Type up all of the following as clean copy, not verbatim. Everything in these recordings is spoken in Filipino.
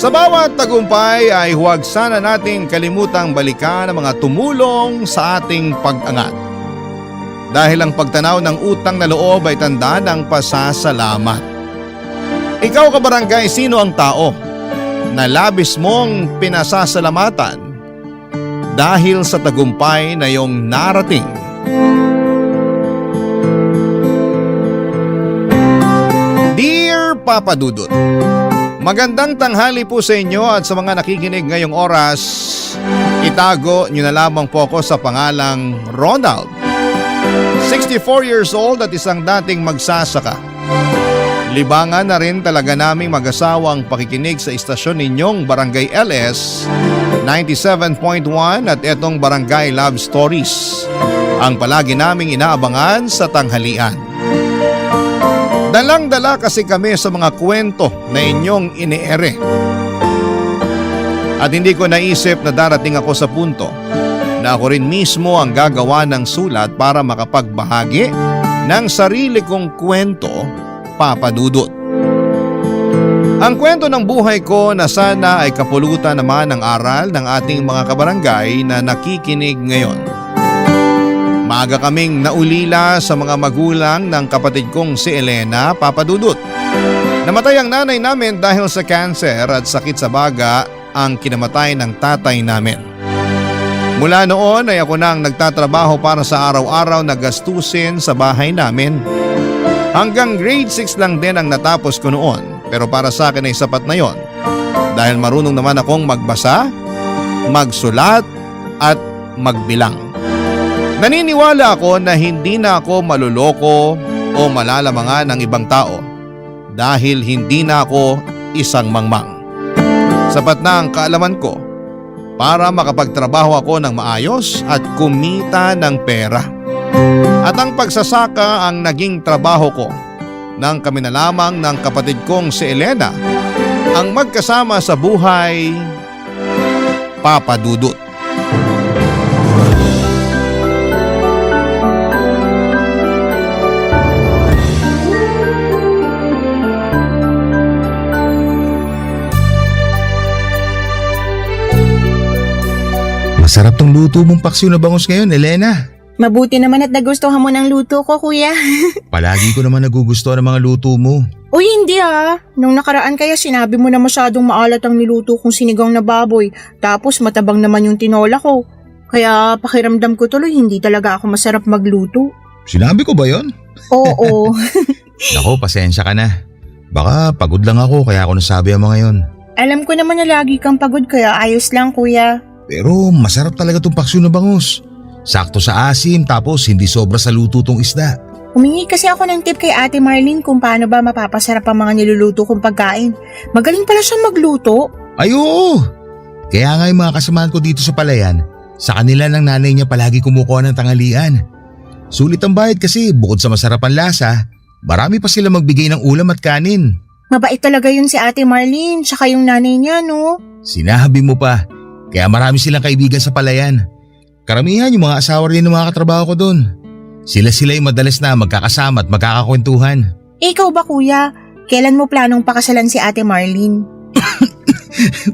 Sa bawat tagumpay ay huwag sana nating kalimutang balikan ang mga tumulong sa ating pag-angat. Dahil ang pagtanaw ng utang na loob ay tanda ng pasasalamat. Ikaw kabarangay, sino ang tao na labis mong pinasasalamatan dahil sa tagumpay na iyong narating? Dear Papa Dudut, magandang tanghali po sa inyo at sa mga nakikinig ngayong oras. Itago nyo na lamang po ako sa pangalang Ronald. 64 years old at isang dating magsasaka. Libangan na rin talaga naming mag-asawa ang pakikinig sa istasyon ninyong Barangay LS 97.1 at etong Barangay Love Stories, ang palagi naming inaabangan sa tanghalian. Dalang-dala kasi kami sa mga kwento na inyong iniere. At hindi ko naisip na darating ako sa punto na ako rin mismo ang gagawa ng sulat para makapagbahagi ng sarili kong kwento, Papa Dudut. Ang kwento ng buhay ko na sana ay kapulutan naman ng aral ng ating mga kabarangay na nakikinig ngayon. Maaga kaming naulila sa mga magulang ng kapatid kong si Elena, Papa Dudut. Namatay ang nanay namin dahil sa cancer at sakit sa baga ang kinamatay ng tatay namin. Mula noon ay ako na ang nagtatrabaho para sa araw-araw na gastusin sa bahay namin. Hanggang grade 6 lang din ang natapos ko noon, pero para sa akin ay sapat na yon dahil marunong naman akong magbasa, magsulat at magbilang. Naniniwala ako na hindi na ako maluloko o malalamangan ng ibang tao dahil hindi na ako isang mangmang. Sapat na ang kaalaman ko para makapagtrabaho ako ng maayos at kumita ng pera. At ang pagsasaka ang naging trabaho ko nang kami na lamang ng kapatid kong si Elena ang magkasama sa buhay, Papa Dudut. Masarap tong luto mong paksiw na bangus ngayon, Elena. Mabuti naman at nagustuhan mo ng luto ko, kuya. Palagi ko naman nagugustuhan ng mga luto mo. Uy, hindi ah. Nung nakaraan kaya sinabi mo na masyadong maalat ang niluto kong sinigang na baboy. Tapos matabang naman yung tinola ko. Kaya pakiramdam ko tuloy hindi talaga ako masarap magluto. Sinabi ko ba yon? Oo. Nako, pasensya ka na. Baka pagod lang ako kaya ako nasabi ang mga yon. Alam ko naman na lagi kang pagod kaya ayos lang, kuya. Pero masarap talaga tong paksiw na bangus. Sakto sa asim tapos hindi sobra sa luto tong isda. Humingi kasi ako ng tip kay Ate Marlene kung paano ba mapapasarap ang mga niluluto kong pagkain. Magaling pala siyang magluto. Ay oo! Kaya nga yung mga kasamahan ko dito sa palayan, sa kanila ng nanay niya palagi kumukuha ng tanghalian. Sulit ang bayad kasi bukod sa masarap ang lasa, marami pa sila magbigay ng ulam at kanin. Mabait talaga yun si Ate Marlene tsaka yung nanay niya, no? Sinabi mo pa. Kaya marami silang kaibigan sa palayan. Karamihan yung mga asawa rin ng mga katrabaho ko doon. Sila-sila yung madalas na magkakasama at magkakakwentuhan. Ikaw ba, kuya? Kailan mo planong pakasalan si Ate Marlene?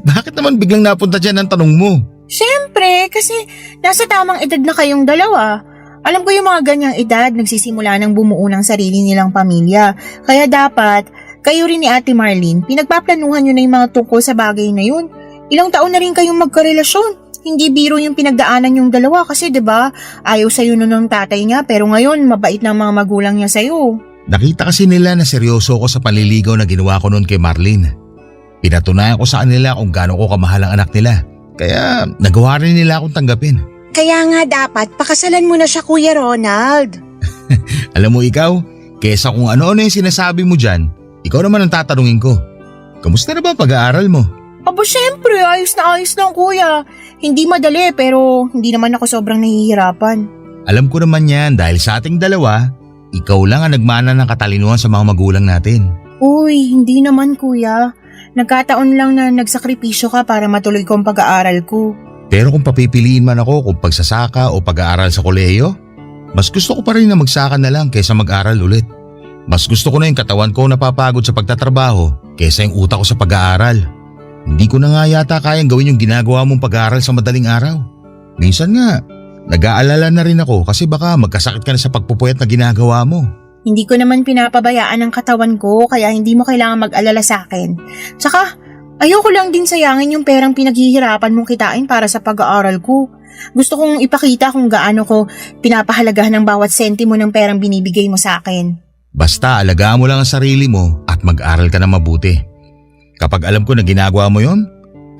Bakit naman biglang napunta dyan ang tanong mo? Siyempre, kasi nasa tamang edad na kayong dalawa. Alam ko yung mga ganyang edad nagsisimula ng bumuo ng sarili nilang pamilya. Kaya dapat, kayo rin ni Ate Marlene, pinagpaplanuhan nyo na yung mga tungkol sa bagay na yun. Ilang taon na rin kayong magkarelasyon. Hindi biro yung pinagdaanan yung dalawa kasi 'di ba? Ayaw sa'yo nun ng tatay niya pero ngayon mabait na ang mga magulang niya sa'yo. Nakita kasi nila na seryoso ako sa panliligaw na ginawa ko noon kay Marlene. Pinatunayan ko sa kanila kung gaano ko kamahal ang anak nila. Kaya nagawa rin nila akong tanggapin. Kaya nga dapat pakasalan mo na siya, Kuya Ronald. Alam mo ikaw, kesa kung ano-ano yung sinasabi mo dyan, ikaw naman ang tatanungin ko. Kamusta na ba ang pag-aaral mo? Aba syempre, ayos lang kuya. Hindi madali pero hindi naman ako sobrang nahihirapan. Alam ko naman yan dahil sa ating dalawa, ikaw lang ang nagmana ng katalinuhan sa mga magulang natin. Uy, hindi naman kuya. Nagkataon lang na nagsakripisyo ka para matuloy ko ang pag-aaral ko. Pero kung papipiliin man ako kung pagsasaka o pag-aaral sa kolehiyo, mas gusto ko pa rin na magsaka na lang kaysa mag-aral ulit. Mas gusto ko na yung katawan ko napapagod sa pagtatrabaho kaysa yung utak ko sa pag-aaral. Hindi ko na nga yata kayang gawin yung ginagawa mong pag-aaral sa madaling araw. Minsan nga, nag-aalala na rin ako kasi baka magkasakit ka na sa pagpupuyat na ginagawa mo. Hindi ko naman pinapabayaan ang katawan ko kaya hindi mo kailangan mag-alala sa akin. Tsaka, ayoko lang din sayangin yung perang pinaghihirapan mong kitain para sa pag-aaral ko. Gusto kong ipakita kung gaano ko pinapahalagahan ng bawat sentimo ng perang binibigay mo sa akin. Basta alagaan mo lang ang sarili mo at mag-aral ka na mabuti. Kapag alam ko na ginagawa mo yon,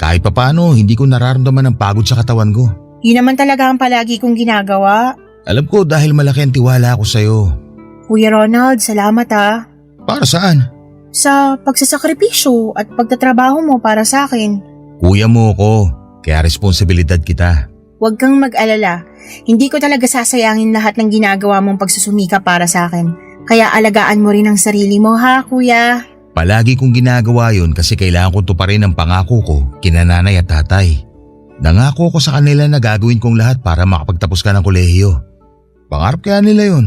kahit papano hindi ko nararamdaman ang pagod sa katawan ko. Yun naman talaga ang palagi kong ginagawa. Alam ko dahil malaki ang tiwala ko sa'yo. Kuya Ronald, salamat ha. Para saan? Sa pagsasakripisyo at pagtatrabaho mo para sa akin. Kuya mo ko, kaya responsibilidad kita. Huwag kang mag-alala. Hindi ko talaga sasayangin lahat ng ginagawa mong pagsusumika para sa akin. Kaya alagaan mo rin ang sarili mo ha, kuya. Palagi kong ginagawa yon kasi kailangan kong tuparin ang pangako ko kina nanay at tatay. Nangako ko sa kanila na gagawin kong lahat para makapagtapos ka ng kolehiyo. Pangarap kaya nila yon.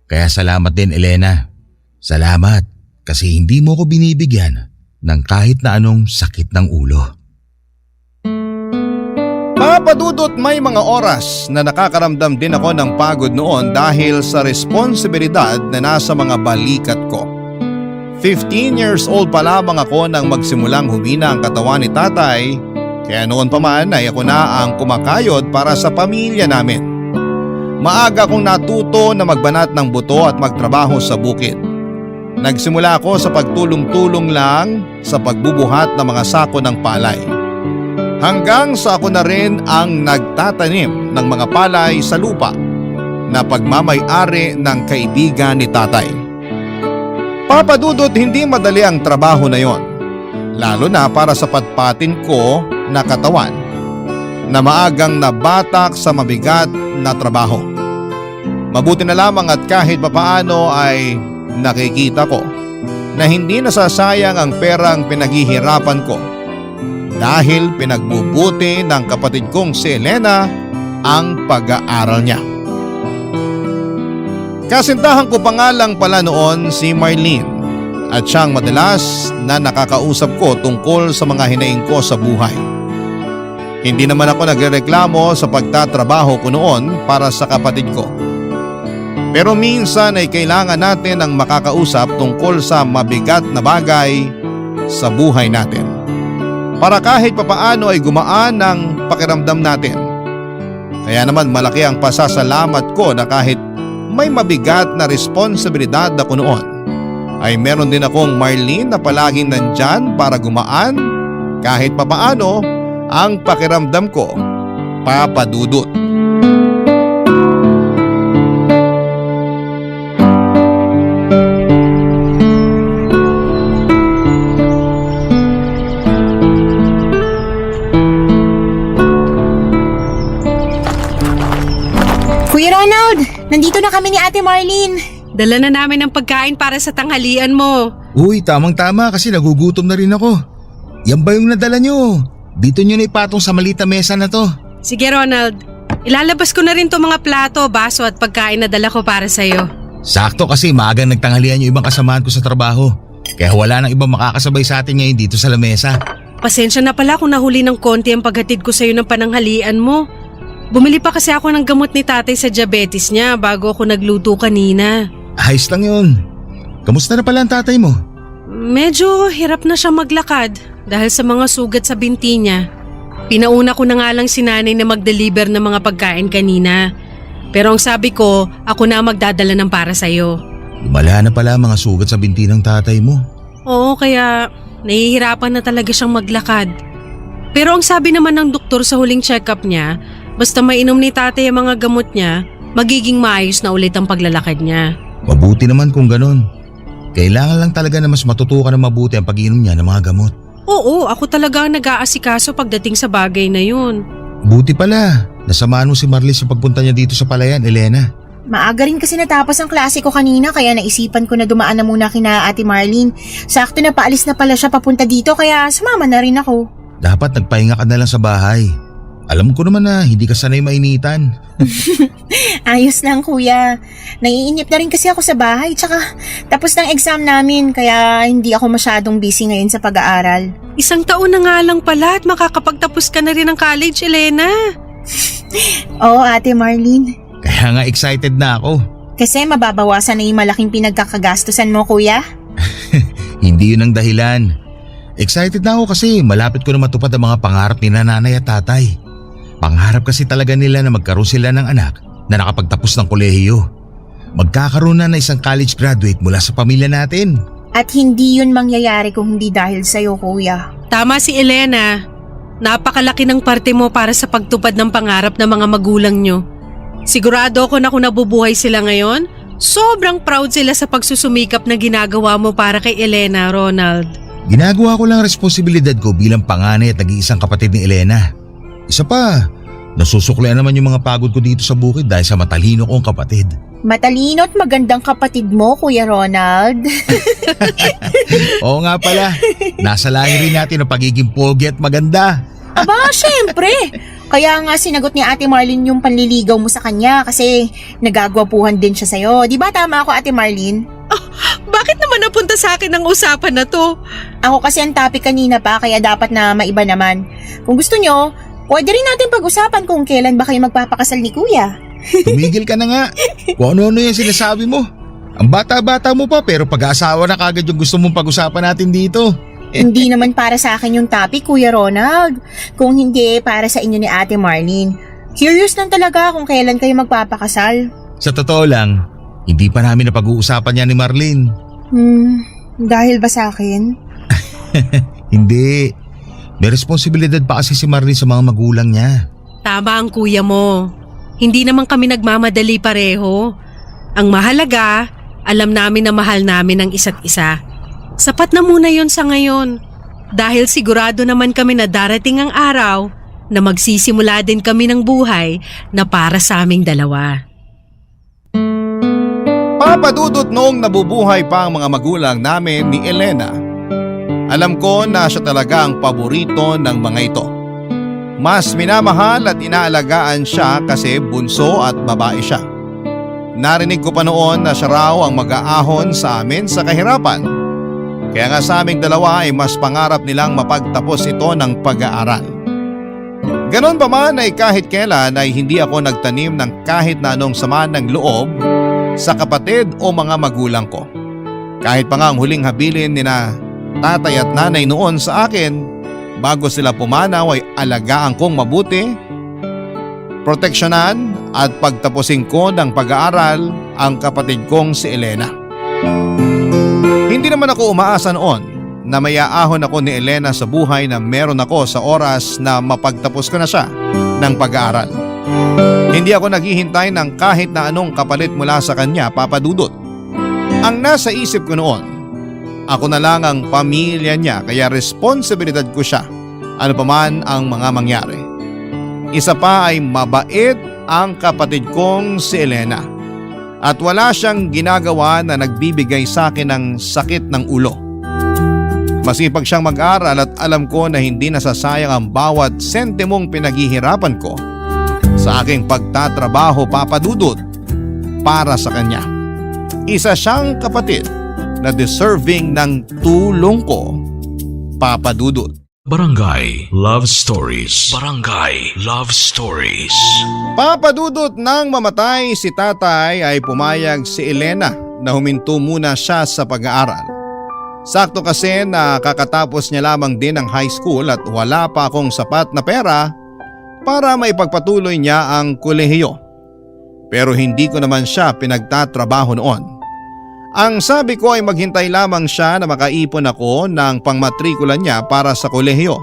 Kaya salamat din Elena. Salamat kasi hindi mo ko binibigyan ng kahit na anong sakit ng ulo. Papadudot, may mga oras na nakakaramdam din ako ng pagod noon dahil sa responsibilidad na nasa mga balikat ko. 15 years old pa lamang ako nang magsimulang humina ang katawan ni tatay, kaya noon pa man ay ako na ang kumakayod para sa pamilya namin. Maaga akong natuto na magbanat ng buto at magtrabaho sa bukid. Nagsimula ako sa pagtulong-tulong lang sa pagbubuhat ng mga sako ng palay. Hanggang sa ako na rin ang nagtatanim ng mga palay sa lupa na pagmamay-ari ng kaibigan ni tatay. Papadudot, hindi madali ang trabaho na yon, lalo na para sa patpatin ko na katawan na maagang nabatak sa mabigat na trabaho. Mabuti na lamang at kahit papaano ay nakikita ko na hindi nasasayang ang perang pinaghihirapan ko dahil pinagbubuti ng kapatid kong si Elena ang pag-aaral niya. Kasintahan ko pa nga lang pala noon si Marlene at siyang madalas na nakakausap ko tungkol sa mga hinaing ko sa buhay. Hindi naman ako nagrereklamo sa pagtatrabaho ko noon para sa kapatid ko. Pero minsan ay kailangan natin ang makakausap tungkol sa mabigat na bagay sa buhay natin. Para kahit papaano ay gumaan ang pakiramdam natin. Kaya naman malaki ang pasasalamat ko na kahit may mabigat na responsibilidad ako noon, ay meron din akong Marlene na palaging nandyan para gumaan kahit papaano ang pakiramdam ko, papadudot. Kuya Ronald, nandito na kami ni Ate Marlene. Dala na namin ang pagkain para sa tanghalian mo. Uy, tamang-tama kasi nagugutom na rin ako. Yan ba yung nadala nyo? Dito nyo na ipatong sa malita mesa na to. Sige Ronald, ilalabas ko na rin to mga plato, baso at pagkain na dala ko para sa'yo. Sakto kasi maagang nagtanghalian yung ibang kasamahan ko sa trabaho. Kaya wala nang ibang makakasabay sa atin ngayon dito sa lamesa. Pasensya na pala kung nahuli ng konti ang paghatid ko sa'yo ng pananghalian mo. Bumili pa kasi ako ng gamot ni tatay sa diabetes niya bago ako nagluto kanina. Ayos lang yun. Kamusta na pala ang tatay mo? Medyo hirap na siya maglakad dahil sa mga sugat sa binti niya. Pinauna ko na nga lang si nanay na mag-deliver ng mga pagkain kanina. Pero ang sabi ko, ako na magdadala ng para sa'yo. Lumala na pala ang mga sugat sa binti ng tatay mo. Oo, kaya nahihirapan na talaga siyang maglakad. Pero ang sabi naman ng doktor sa huling check-up niya, basta mainom ni tatay ang mga gamot niya, magiging maayos na ulit ang paglalakad niya. Mabuti naman kung ganun. Kailangan lang talaga na mas matutukan na mabuti ang pag-inom niya ng mga gamot. Oo, ako talaga ang nag-aasikaso pagdating sa bagay na yun. Buti pala, nasamahan mo si Marlis sa pagpunta niya dito sa palayan, Elena. Maaga rin kasi natapos ang klase ko kanina kaya naisipan ko na dumaan na muna kina Ate Marlene. Sakto na paalis na pala siya papunta dito kaya sumama na rin ako. Dapat nagpahinga ka na lang sa bahay. Alam ko naman na hindi ka sanay mainitan. Ayos lang kuya. Naiinip na rin kasi ako sa bahay tsaka tapos ng exam namin kaya hindi ako masyadong busy ngayon sa pag-aaral. 1 taon na nga lang pala at makakapagtapos ka na rin ng college, Elena. Oo Ate Marlene. Kaya nga excited na ako. Kasi mababawasan na yung malaking pinagkakagastusan mo kuya. Hindi yun ang dahilan. Excited na ako kasi malapit ko na matupad ang mga pangarap ni nanay at tatay. Pangarap kasi talaga nila na magkaroon sila ng anak na nakapagtapos ng kolehiyo. Magkakaroon na ng isang college graduate mula sa pamilya natin. At hindi yun mangyayari kung hindi dahil sa'yo kuya. Tama si Elena. Napakalaki ng parte mo para sa pagtupad ng pangarap ng mga magulang nyo. Sigurado ako na kung nabubuhay sila ngayon, sobrang proud sila sa pagsusumikap na ginagawa mo para kay Elena, Ronald. Ginagawa ko lang ang responsibilidad ko bilang panganay at nag-iisang kapatid ni Elena. Isa pa, nasusuklian naman yung mga pagod ko dito sa bukid dahil sa matalino kong kapatid. Matalino at magandang kapatid mo Kuya Ronald. Oo nga pala, nasa langit rin natin ang pagiging pogi at maganda. Aba, syempre. Kaya nga sinagot ni Ate Marlene yung panliligaw mo sa kanya kasi nagagwapuhan din siya sa'yo. Di ba tama ako Ate Marlene? Bakit naman napunta sa akin ang usapan na to? Ako kasi ang topic kanina pa kaya dapat na maiba naman. Kung gusto nyo, pwede rin natin pag-usapan kung kailan ba kayo magpapakasal ni Kuya. Tumigil ka na nga. Kung ano-ano yung sinasabi mo. Ang bata-bata mo pa pero pag-aasawa na kagad yung gusto mong pag-usapan natin dito. Hindi naman para sa akin yung topic, Kuya Ronald. Kung hindi, para sa inyo ni Ate Marlene. Curious lang talaga kung kailan kayo magpapakasal. Sa totoo lang, hindi pa namin napag-uusapan yan ni Marlene. Dahil ba sa akin? Hindi. May responsibilidad pa kasi si Marlene sa mga magulang niya. Tama ang kuya mo. Hindi naman kami nagmamadali pareho. Ang mahalaga, alam namin na mahal namin ang isa't isa. Sapat na muna yon sa ngayon. Dahil sigurado naman kami na darating ang araw na magsisimula din kami ng buhay na para sa aming dalawa. Papadudot noong nabubuhay pa ang mga magulang namin ni Elena. Alam ko na siya talaga ang paborito ng mga ito. Mas minamahal at inaalagaan siya kasi bunso at babae siya. Narinig ko pa noon na siya raw ang mag-aahon sa amin sa kahirapan. Kaya nga sa aming dalawa ay mas pangarap nilang mapagtapos ito ng pag-aaral. Ganon pa man ay kahit kailan ay hindi ako nagtanim ng kahit na anong sama ng loob sa kapatid o mga magulang ko. Kahit pa nga ang huling habilin ni na tatay at nanay noon sa akin bago sila pumanaw ay alagaan kong mabuti, proteksyonan at pagtapusin ko ng pag-aaral ang kapatid kong si Elena. Hindi naman ako umaasa noon na may aahon ako ni Elena sa buhay na meron ako sa oras na mapagtapos ko na siya ng pag-aaral. Hindi ako naghihintay ng kahit na anong kapalit mula sa kanya, Papa Dudut. Ang nasa isip ko noon, ako na lang ang pamilya niya kaya responsibilidad ko siya ano pa man ang mga mangyari. Isa pa ay mabait ang kapatid kong si Elena at wala siyang ginagawa na nagbibigay sa akin ng sakit ng ulo. Masipag siyang mag-aral at alam ko na hindi nasasayang ang bawat sentimong pinaghihirapan ko sa aking pagtatrabaho, Papa Dudut, para sa kanya. Isa siyang kapatid na deserving ng tulong ko, Papa Dudut. Barangay Love Stories. Barangay Love Stories. Papa Dudut, nang mamatay si tatay ay pumayag si Elena na huminto muna siya sa pag-aaral. Sakto kasi na kakatapos niya lamang din ng high school at wala pa akong sapat na pera para maipagpatuloy niya ang kolehiyo. Pero hindi ko naman siya pinagtatrabaho noon. Ang sabi ko ay maghintay lamang siya na makaipon ako ng pangmatrikula niya para sa kolehiyo.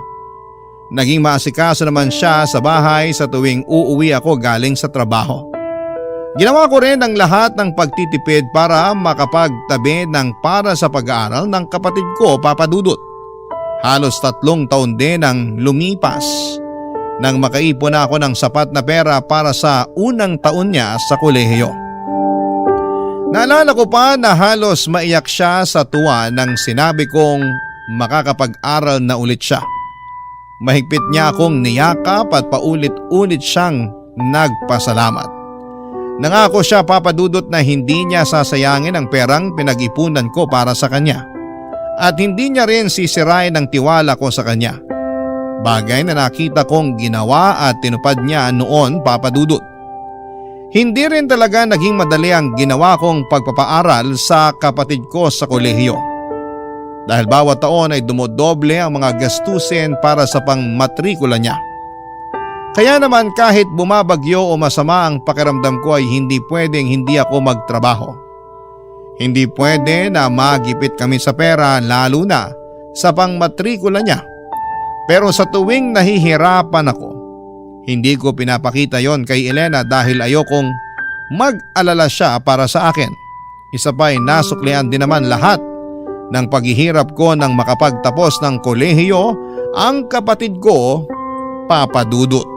Naging maasikaso naman siya sa bahay sa tuwing uuwi ako galing sa trabaho. Ginawa ko rin ang lahat ng pagtitipid para makapagtabi ng para sa pag-aaral ng kapatid ko, Papa Dudut. Halos 3 taon din ang lumipas nang makaipon na ako ng sapat na pera para sa unang taon niya sa kolehiyo. Naalala ko pa na halos maiyak siya sa tuwa nang sinabi kong makakapag-aral na ulit siya. Mahigpit niya akong niyakap at paulit-ulit siyang nagpasalamat. Nangako siya, Papa Dudut, na hindi niya sasayangin ang perang pinag-ipunan ko para sa kanya at hindi niya rin sisirain ang tiwala ko sa kanya. Bagay na nakita kong ginawa at tinupad niya noon, Papa Dudut. Hindi rin talaga naging madali ang ginawa kong pagpapaaral sa kapatid ko sa kolehiyo. Dahil bawat taon ay dumodoble ang mga gastusin para sa pangmatrikula niya. Kaya naman kahit bumabagyo o masama ang pakiramdam ko ay hindi pwedeng hindi ako magtrabaho. Hindi pwede na magipit kami sa pera, lalo na sa pangmatrikula niya. Pero sa tuwing nahihirapan ako, hindi ko pinapakita yon kay Elena dahil ayokong mag-alala siya para sa akin. Isa pa ay nasuklian din naman lahat ng paghihirap ko nang makapagtapos ng kolehiyo ang kapatid ko, Papa Dudut.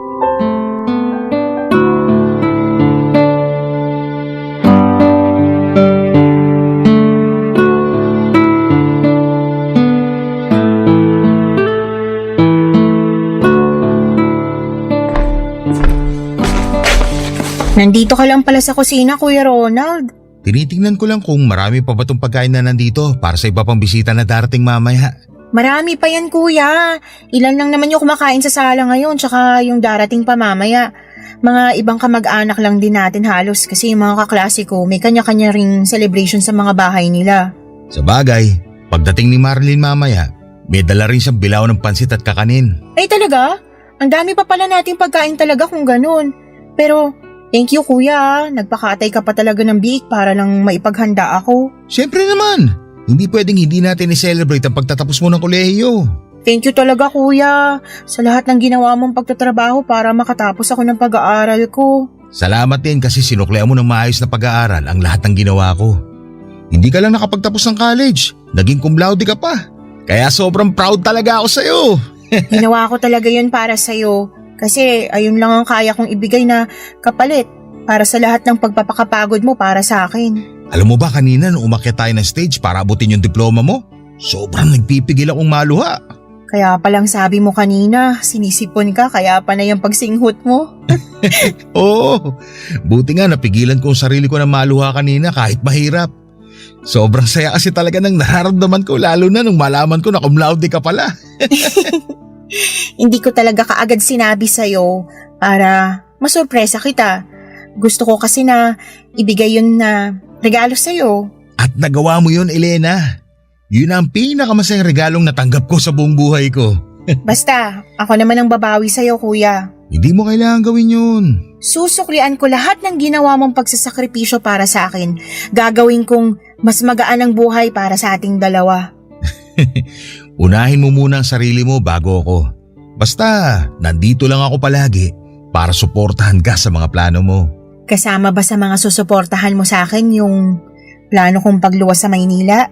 Nandito ka lang pala sa kusina, Kuya Ronald. Tinitingnan ko lang kung marami pa ba itong pagkain na nandito para sa iba pang bisita na darating mamaya. Marami pa yan, Kuya. Ilan lang naman yung kumakain sa sala ngayon, tsaka yung darating pa mamaya. Mga ibang kamag-anak lang din natin halos kasi yung mga kaklase ko may kanya-kanya ring celebration sa mga bahay nila. Sa bagay, pagdating ni Marlene mamaya, may dala rin siyang bilao ng pansit at kakanin. Ay talaga? Ang dami pa pala nating pagkain talaga kung ganun. Pero thank you, Kuya. Nagpakatay ka pa talaga ng biik para lang maipaghanda ako. Siyempre naman, hindi pwedeng hindi natin i-celebrate ang pagtatapos mo ng kolehiyo. Thank you talaga, Kuya, sa lahat ng ginawa mong pagtatrabaho para makatapos ako ng pag-aaral ko. Salamat din kasi sinuklian mo ng maayos na pag-aaral ang lahat ng ginawa ko. Hindi ka lang nakapagtapos ng college, naging cum laude ka pa. Kaya sobrang proud talaga ako sa'yo. Ginawa ko talaga yun para sa'yo kasi ayun lang ang kaya kong ibigay na kapalit para sa lahat ng pagpapakapagod mo para sa akin. Alam mo ba kanina nung umakyat tayo ng stage para abutin yung diploma mo? Sobrang nagpipigil akong maluha. Kaya palang sabi mo kanina, sinisipon ka kaya pa na yung pagsinghot mo. Oo, buti nga napigilan ko ang sarili ko na maluha kanina kahit mahirap. Sobrang saya kasi talaga ng nararamdaman ko lalo na nung malaman ko na cum laude ka pala. Hindi ko talaga kaagad sinabi sa'yo para masurpresa kita. Gusto ko kasi na ibigay yun na regalo sa'yo. At nagawa mo yun, Elena. Yun ang pinakamasayang regalong natanggap ko sa buong buhay ko. Basta, ako naman ang babawi sa'yo, Kuya. Hindi mo kailangan gawin yun. Susuklian ko lahat ng ginawa mong pagsasakripisyo para sa akin. Gagawin kong mas magaan ang buhay para sa ating dalawa. Unahin mo muna ang sarili mo bago ako. Basta, nandito lang ako palagi para suportahan ka sa mga plano mo. Kasama ba sa mga susuportahan mo sa akin yung plano kong pagluwas sa Maynila?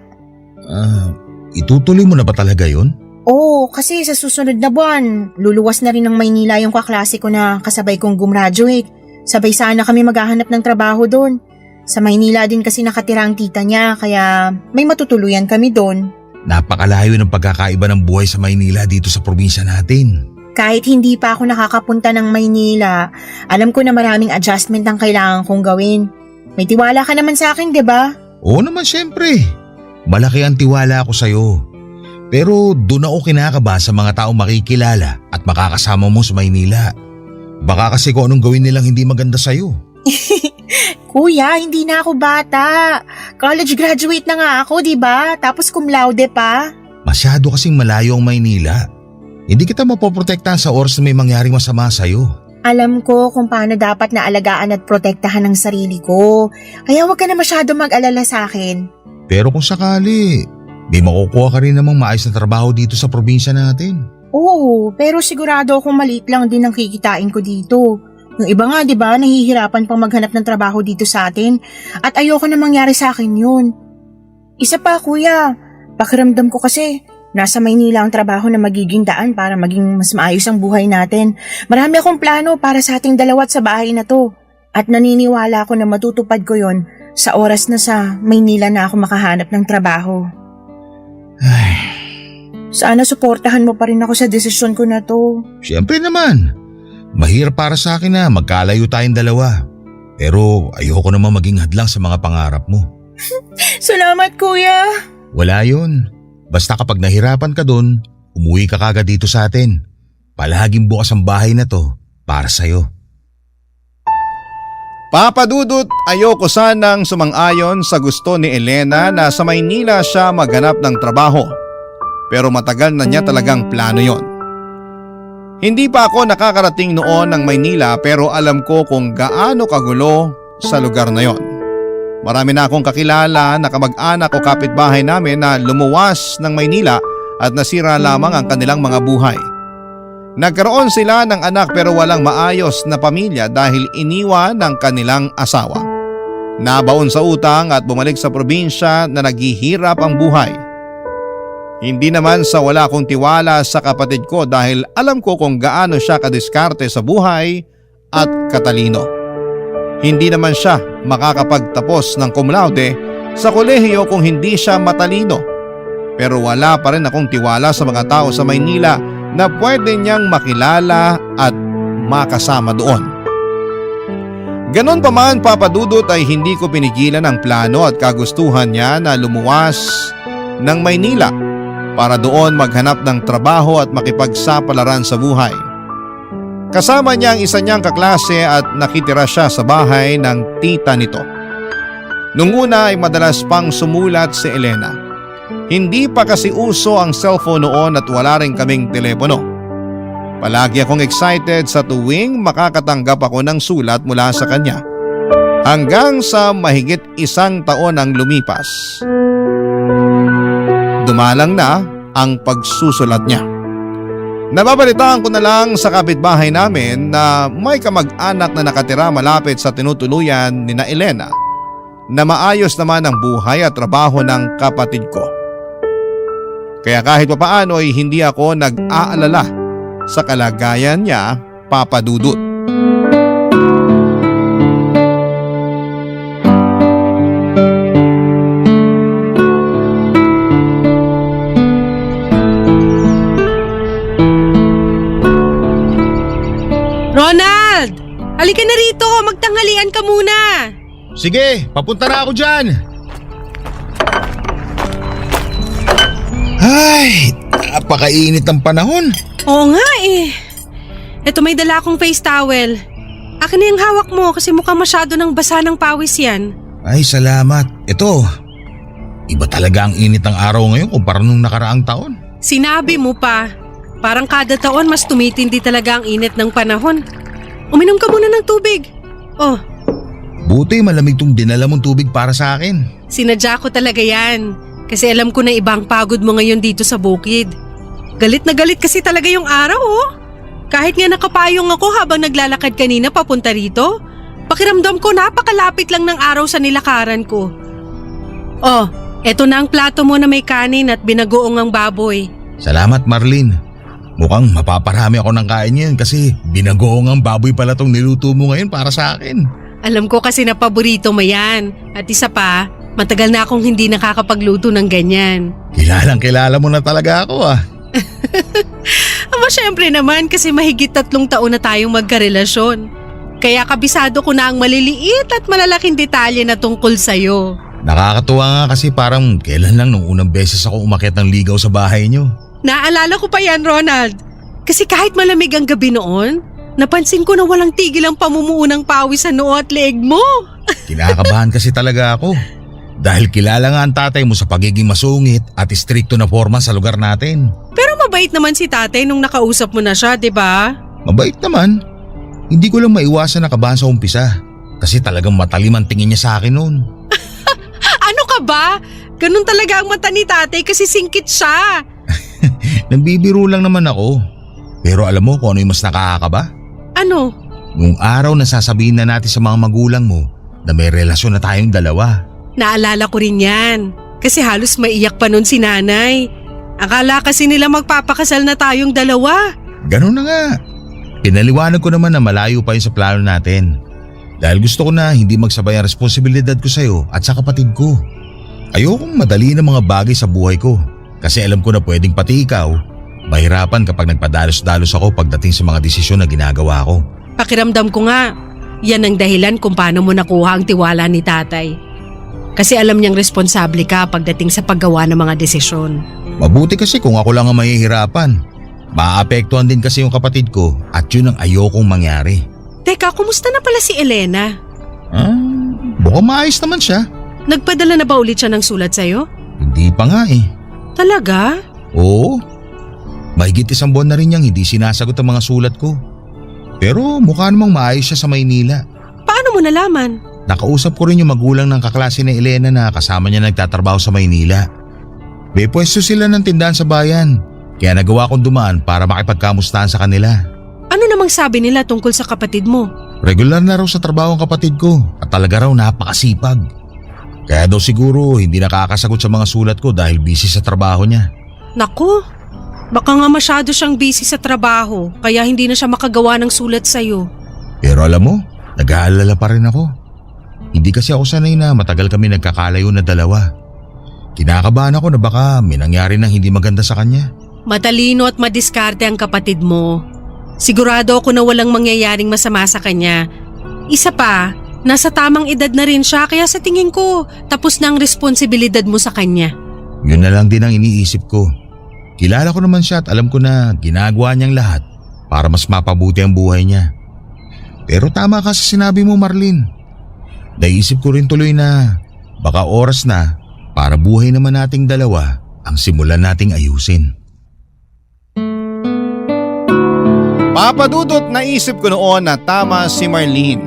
Itutuloy mo na ba talaga yun? Oo, kasi sa susunod na buwan, luluwas na rin ng Maynila yung kaklase ko na kasabay kong gumraduate. Sabay sana kami maghahanap ng trabaho doon. Sa Maynila din kasi nakatira ang tita niya kaya may matutuluyan kami doon. Napakalayo ng pagkakaiba ng buhay sa Maynila dito sa probinsya natin. Kahit hindi pa ako nakakapunta ng Maynila, alam ko na maraming adjustment ang kailangan kong gawin. May tiwala ka naman sa akin, 'di ba? Oo naman siyempre. Malaki ang tiwala ko sa'yo. Pero doon ako kinakaba sa mga taong makikilala at makakasama mo sa Maynila. Baka kasi kung anong gawin nilang hindi maganda sa'yo. Kuya, hindi na ako bata. College graduate na nga ako, 'di ba? Tapos cum laude pa. Masyado kasing malayo ang Maynila. Hindi kita mapoprotektahan sa oras na may mangyaring masama sa'yo. Alam ko kung paano dapat naalagaan at protektahan ang sarili ko. Kaya huwag ka na masyado mag-alala sa akin. Pero kung sakali, may makukuha ka rin namang maayos na trabaho dito sa probinsya natin. Oo, pero sigurado akong maliit lang din ang kikitain ko dito. Yung iba nga, 'di ba, nahihirapan pang maghanap ng trabaho dito sa atin at ayoko na mangyari sa akin 'yun. Isa pa, Kuya, pakiramdam ko kasi nasa Maynila ang trabaho na magiging daan para maging mas maayos ang buhay natin. Marami akong plano para sa ating dalawa at sa bahay na 'to. At naniniwala ako na matutupad ko 'yon sa oras na sa Maynila na ako makahanap ng trabaho. Ay, Sana suportahan mo pa rin ako sa desisyon ko na to. Siyempre naman. Mahirap para sa akin na magkalayo tayong dalawa. Pero ayoko naman maging hadlang sa mga pangarap mo. Salamat, kuya. Wala yun. Basta kapag nahirapan ka dun, umuwi ka kagad dito sa atin. Palaging bukas ang bahay na to para sa'yo. Papa Dudut, ayoko sanang sumang-ayon sa gusto ni Elena na sa Maynila siya maghanap ng trabaho. Pero matagal na niya talagang plano yon. Hindi pa ako nakakarating noon ng Maynila pero alam ko kung gaano kagulo sa lugar na yon. Marami na akong kakilala na kamag-anak o kapitbahay namin na lumuwas ng Maynila at nasira lamang ang kanilang mga buhay. Nagkaroon sila ng anak pero walang maayos na pamilya dahil iniwan ng kanilang asawa. Nabaon sa utang at bumalik sa probinsya na naghihirap ang buhay. Hindi naman sa wala akong tiwala sa kapatid ko dahil alam ko kung gaano siya kadiskarte sa buhay at katalino. Hindi naman siya makakapagtapos ng cum laude sa kolehiyo kung hindi siya matalino. Pero wala pa rin akong tiwala sa mga tao sa Maynila na pwede niyang makilala at makasama doon. Ganon pa man, Papa Dudut, ay hindi ko pinigilan ang plano at kagustuhan niya na lumuwas ng Maynila para doon maghanap ng trabaho at makipagsapalaran sa buhay. Kasama niya ang isa niyang kaklase at nakitira siya sa bahay ng tita nito. Nung una ay madalas pang sumulat si Elena. Hindi pa kasi uso ang cellphone noon at wala rin kaming telepono. Palagi akong excited sa tuwing makakatanggap ako ng sulat mula sa kanya. Hanggang sa mahigit 1 taon ang lumipas. Dumalang na ang pagsusulat niya. Nababalitaan ko na lang sa kapitbahay namin na may kamag-anak na nakatira malapit sa tinutuluyan ni na Elena na maayos naman ang buhay at trabaho ng kapatid ko. Kaya kahit papaano ay hindi ako nag-aalala sa kalagayan niya, Papa Dudut. Ronald! Halika na rito, magtanghalian ka muna. Sige, papunta na ako dyan. Ay, napakainit ng panahon. Oo nga eh. Eto, may dala akong face towel. Akin na yung hawak mo kasi mukhang masyado ng basa ng pawis yan. Ay, salamat. Ito, iba talaga ang init ng araw ngayon kumpara nung nakaraang taon. Sinabi mo pa. Parang kada taon mas tumitindi talaga ang init ng panahon. Uminom ka muna ng tubig. Oh, Buti malamig tong dinala mong tubig para sa akin. sinadya ko talaga yan. Kasi alam ko na ibang pagod mo ngayon dito sa bukid. Galit na galit kasi talaga yung araw oh. Kahit nga nakapayong ako habang naglalakad kanina papunta rito, pakiramdam ko napakalapit lang ng araw sa nilakaran ko. Oh, eto na ang plato mo na may kanin at binagoong ang baboy. Salamat, Marlene. Mukhang mapaparami ako ng kain ngayon kasi binagoong ang baboy pala tong niluto mo ngayon para sa akin. Alam ko kasi na paborito mo yan. At isa pa, matagal na akong hindi nakakapagluto ng ganyan. Kilalang kilala mo na talaga ako ah. Aba syempre naman kasi mahigit 3 taon na tayong magkarelasyon. Kaya kabisado ko na ang maliliit at malalaking detalye na tungkol sa'yo. Nakakatuwa nga kasi parang kailan lang nung unang beses ako umakyat ng ligaw sa bahay niyo. Naalala ko pa yan, Ronald. Kasi kahit malamig ang gabi noon, napansin ko na walang tigil ang pamumuo ng pawis sa noo at leeg mo. Kinakabahan kasi talaga ako. Dahil kilala nga ang tatay mo sa pagiging masungit at istrikto na forma sa lugar natin. Pero mabait naman si tatay nung nakausap mo na siya, di ba? Mabait naman. Hindi ko lang maiwasan na kabahan sa umpisa. Kasi talagang matalim ang tingin niya sa akin noon. Ano ka ba? Ganun talaga ang mata ni tatay kasi singkit siya. Nagbibiro lang naman ako. Pero alam mo kung ano yung mas nakakakaba? Ano? Nung araw na sasabihin na natin sa mga magulang mo na may relasyon na tayong dalawa. Naalala ko rin yan. Kasi halos maiyak pa nun si nanay. Akala kasi nila magpapakasal na tayong dalawa. Ganun na nga. Pinaliwanag ko naman na malayo pa yun sa plano natin. Dahil gusto ko na hindi magsabay ang responsibilidad ko sa'yo at sa kapatid ko. Ayokong madali ng mga bagay sa buhay ko. Kasi alam ko na pwedeng pati ikaw mahirapan kapag nagpadalos-dalos ako pagdating sa mga desisyon na ginagawa ko. Pakiramdam ko nga, yan ang dahilan kung paano mo nakuha ang tiwala ni tatay. Kasi alam niyang responsable ka pagdating sa paggawa ng mga desisyon. Mabuti kasi kung ako lang ang mahihirapan. Maapektuhan din kasi yung kapatid ko at yun ang ayokong mangyari. Teka, kumusta na pala si Elena? Mukhang maayos naman siya. Nagpadala na ba ulit siya ng sulat sa'yo? Hindi pa nga eh. Talaga? Oo. Mahigit 1 buwan na rin niyang hindi sinasagot ang mga sulat ko. Pero mukha namang maayos siya sa Maynila. Paano mo nalaman? Nakausap ko rin yung magulang ng kaklase ni Elena na kasama niya nagtatrabaho sa Maynila. May pwesto sila ng tindahan sa bayan. Kaya nagawa kong dumaan para makipagkamustahan sa kanila. Ano namang sabi nila tungkol sa kapatid mo? Regular na raw sa trabaho ang kapatid ko at talaga raw napakasipag. Kaya daw siguro hindi nakakasagot sa mga sulat ko dahil busy sa trabaho niya. Naku, baka nga masyado siyang busy sa trabaho kaya hindi na siya makagawa ng sulat sa'yo. Pero alam mo, nag-aalala pa rin ako. Hindi kasi ako sanay na matagal kami nagkakalayo na dalawa. Kinakabahan ako na baka may nangyari nang hindi maganda sa kanya. Matalino at madiskarte ang kapatid mo. Sigurado ako na walang mangyayaring masama sa kanya. Isa pa, nasa tamang edad na rin siya kaya sa tingin ko tapos na ang responsibilidad mo sa kanya. Yun na lang din ang iniisip ko. Kilala ko naman siya at alam ko na ginagawa niyang lahat para mas mapabuti ang buhay niya. Pero tama ka sa sinabi mo, Marlene. Naisip ko rin tuloy na baka oras na para buhay naman nating dalawa ang simulan nating ayusin. Papadudot, naisip ko noon na tama si Marlene.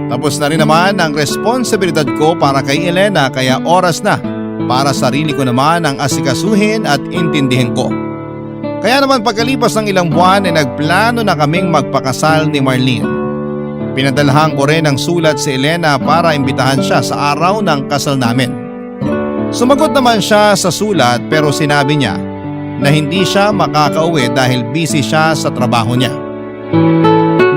Tapos na rin naman ang responsibilidad ko para kay Elena kaya oras na para sarili ko naman ang asikasuhin at intindihin ko. Kaya naman pagkalipas ng ilang buwan ay nagplano na kaming magpakasal ni Marlene. Pinadalhan ko rin ang sulat si Elena para imbitahan siya sa araw ng kasal namin. Sumagot naman siya sa sulat pero sinabi niya na hindi siya makakauwi dahil busy siya sa trabaho niya.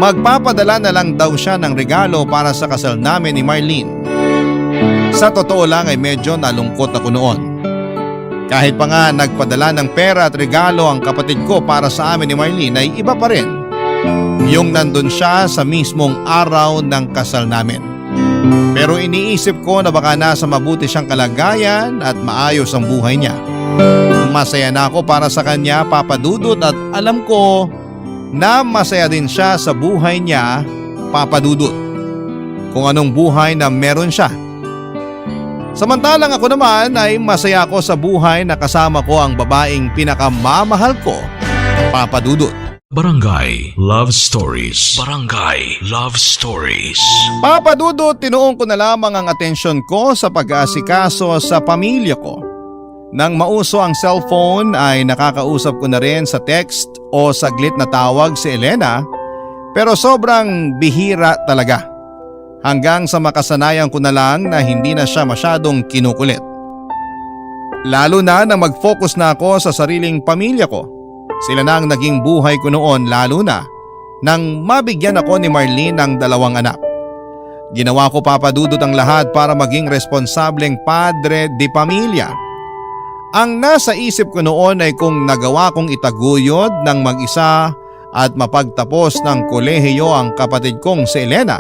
Magpapadala na lang daw siya ng regalo para sa kasal namin ni Marlene. Sa totoo lang ay medyo nalungkot ako noon. Kahit pa nga nagpadala ng pera at regalo ang kapatid ko para sa amin ni Marlene ay iba pa rin yung nandun siya sa mismong araw ng kasal namin. Pero iniisip ko na baka nasa mabuti siyang kalagayan at maayos ang buhay niya. Masaya na ako para sa kanya, Papa Dudut, at alam ko na masaya din siya sa buhay niya, Papa Dudut. Kung anong buhay na meron siya. Samantalang ako naman ay masaya ako sa buhay na kasama ko ang babaeng pinakamamahal ko, Papa Dudut. Barangay Love Stories. Barangay Love Stories. Papa Dudut, tinuon ko na lamang ang atensyon ko sa pag-aasikaso sa pamilya ko. Nang mauso ang cellphone ay nakakausap ko na rin sa text o saglit na tawag si Elena, pero sobrang bihira talaga. Hanggang sa makasanayan ko na lang na hindi na siya masyadong kinukulit. Lalo na nang mag-focus na ako sa sariling pamilya ko. Sila na ang naging buhay ko noon, lalo na nang mabigyan ako ni Marlene ng 2 anak. Ginawa ko, Papa Dudut, ang lahat para maging responsableng padre de pamilya. Ang nasa isip ko noon ay kung nagawa kong itaguyod ng mag-isa at mapagtapos ng kolehiyo ang kapatid kong si Elena,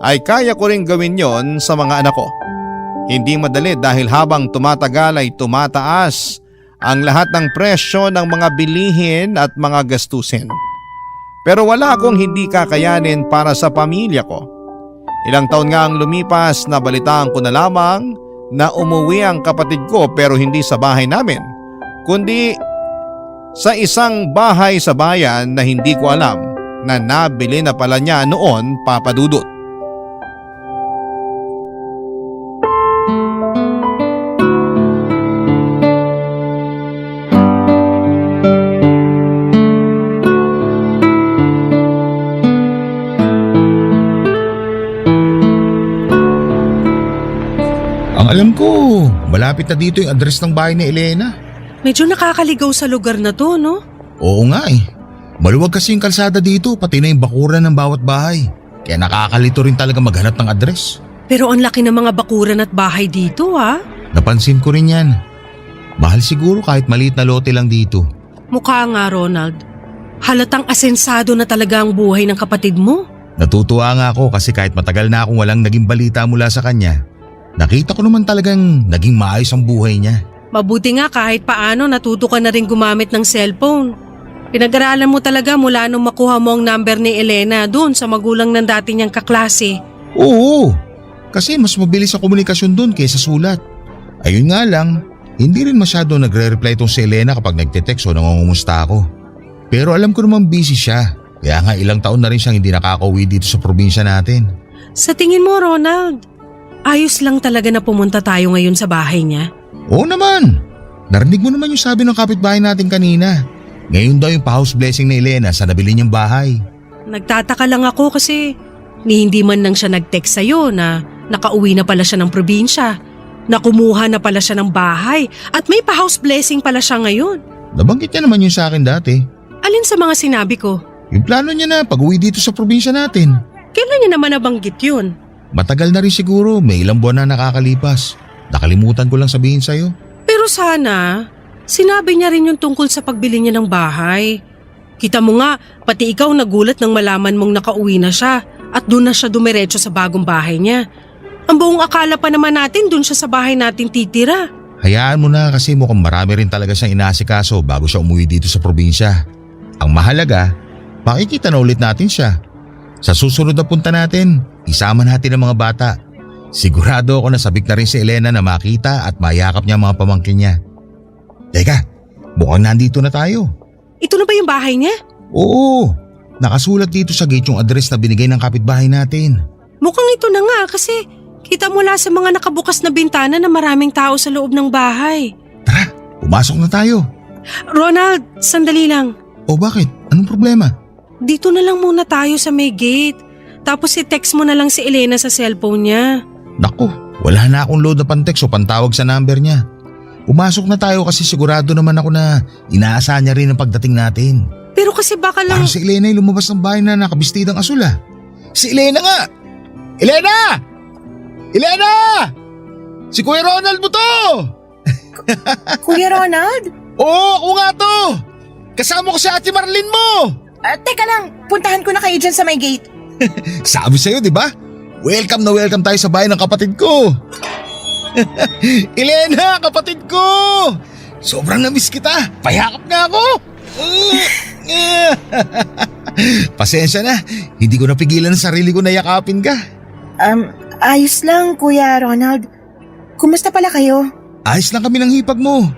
ay kaya ko rin gawin yon sa mga anak ko. Hindi madali dahil habang tumatagal ay tumataas ang lahat ng presyo ng mga bilihin at mga gastusin. Pero wala akong hindi kakayanin para sa pamilya ko. Ilang taon nga ang lumipas na balitaan ko na lamang na umuwi ang kapatid ko pero hindi sa bahay namin, kundi sa isang bahay sa bayan na hindi ko alam na nabili na pala niya noon, Papa Dudut. Alam ko, malapit na dito yung address ng bahay ni Elena. Medyo nakakaligaw sa lugar na to, no? Oo nga eh. Maluwag kasi yung kalsada dito, pati na yung bakuran ng bawat bahay. Kaya nakakalito rin talaga maghanap ng address. Pero ang laki ng mga bakuran at bahay dito, ha? Napansin ko rin yan. Mahal siguro kahit maliit na lote lang dito. Mukha nga, Ronald. Halatang asensado na talaga ang buhay ng kapatid mo. Natutuwa nga ako kasi kahit matagal na akong walang naging balita mula sa kanya, nakita ko naman talagang naging maayos ang buhay niya. Mabuti nga kahit paano natuto ka na rin gumamit ng cellphone. Pinag-aralan mo talaga mula nung makuha mo ang number ni Elena doon sa magulang ng dati niyang kaklase. Oo, kasi mas mabilis ang komunikasyon doon kaysa sulat. Ayun nga lang, hindi rin masyado nagre-reply tong si Elena kapag nagte-text o nangungumusta ako. Pero alam ko naman busy siya, kaya nga ilang taon na rin siyang hindi nakakauwi dito sa probinsya natin. Sa tingin mo, Ronald, ayos lang talaga na pumunta tayo ngayon sa bahay niya? Oo naman, narinig mo naman yung sabi ng kapitbahay natin kanina. Ngayon daw yung pa-house blessing ni Elena sa nabili niyang bahay. Nagtataka lang ako kasi hindi man lang siya nag-text sa'yo na nakauwi na pala siya ng probinsya, na kumuha na pala siya ng bahay at may pa-house blessing pala siya ngayon. Nabanggit niya naman yun sa akin dati. Alin sa mga sinabi ko? Yung plano niya na pag-uwi dito sa probinsya natin. Kailan niya naman nabanggit yun? Matagal na rin siguro, may ilang buwan na nakakalipas. Nakalimutan ko lang sabihin sa'yo. Pero sana, sinabi niya rin yung tungkol sa pagbili niya ng bahay. Kita mo nga, pati ikaw nagulat nang malaman mong nakauwi na siya at doon na siya dumiretso sa bagong bahay niya. Ang buong akala pa naman natin doon siya sa bahay natin titira. Hayaan mo na kasi mukhang marami rin talaga siyang inaasikaso bago siya umuwi dito sa probinsya. Ang mahalaga, makikita na ulit natin siya. Sa susunod na punta natin, isama natin ang mga bata. Sigurado ako na sabik na rin si Elena na makita at mayakap niya ang mga pamangkin niya. Teka, mukhang nandito na tayo. Ito na ba yung bahay niya? Oo, nakasulat dito sa gate yung address na binigay ng kapitbahay natin. Mukhang ito na nga kasi kita mula sa mga nakabukas na bintana na maraming tao sa loob ng bahay. Tara, pumasok na tayo. Ronald, sandali lang. O bakit? Anong problema? Dito na lang muna tayo sa may gate. Tapos i-text mo na lang si Elena sa cellphone niya. Naku, wala na akong load na pantext o pantawag sa number niya. Pumasok na tayo kasi sigurado naman ako na inaasahan niya rin ang pagdating natin. Pero kasi baka lang… Parang si Elena yung lumabas ng bahay na nakabistidang asul ah. Si Elena nga! Elena! Elena! Si Kuya Ronald mo to! Kuya Ronald? Oo, ako nga to! Kasama ko si Ate Marlene mo! Teka lang, puntahan ko na kayo dyan sa may gate. Sabi sa'yo, di ba? Welcome na welcome tayo sa bahay ng kapatid ko. Elena, kapatid ko! Sobrang namiss kita. Payakap nga ako. Pasensya na, hindi ko napigilan ang sarili ko na yakapin ka. Ayos lang, Kuya Ronald. Kumusta pala kayo? Ayos lang kami ng hipag mo.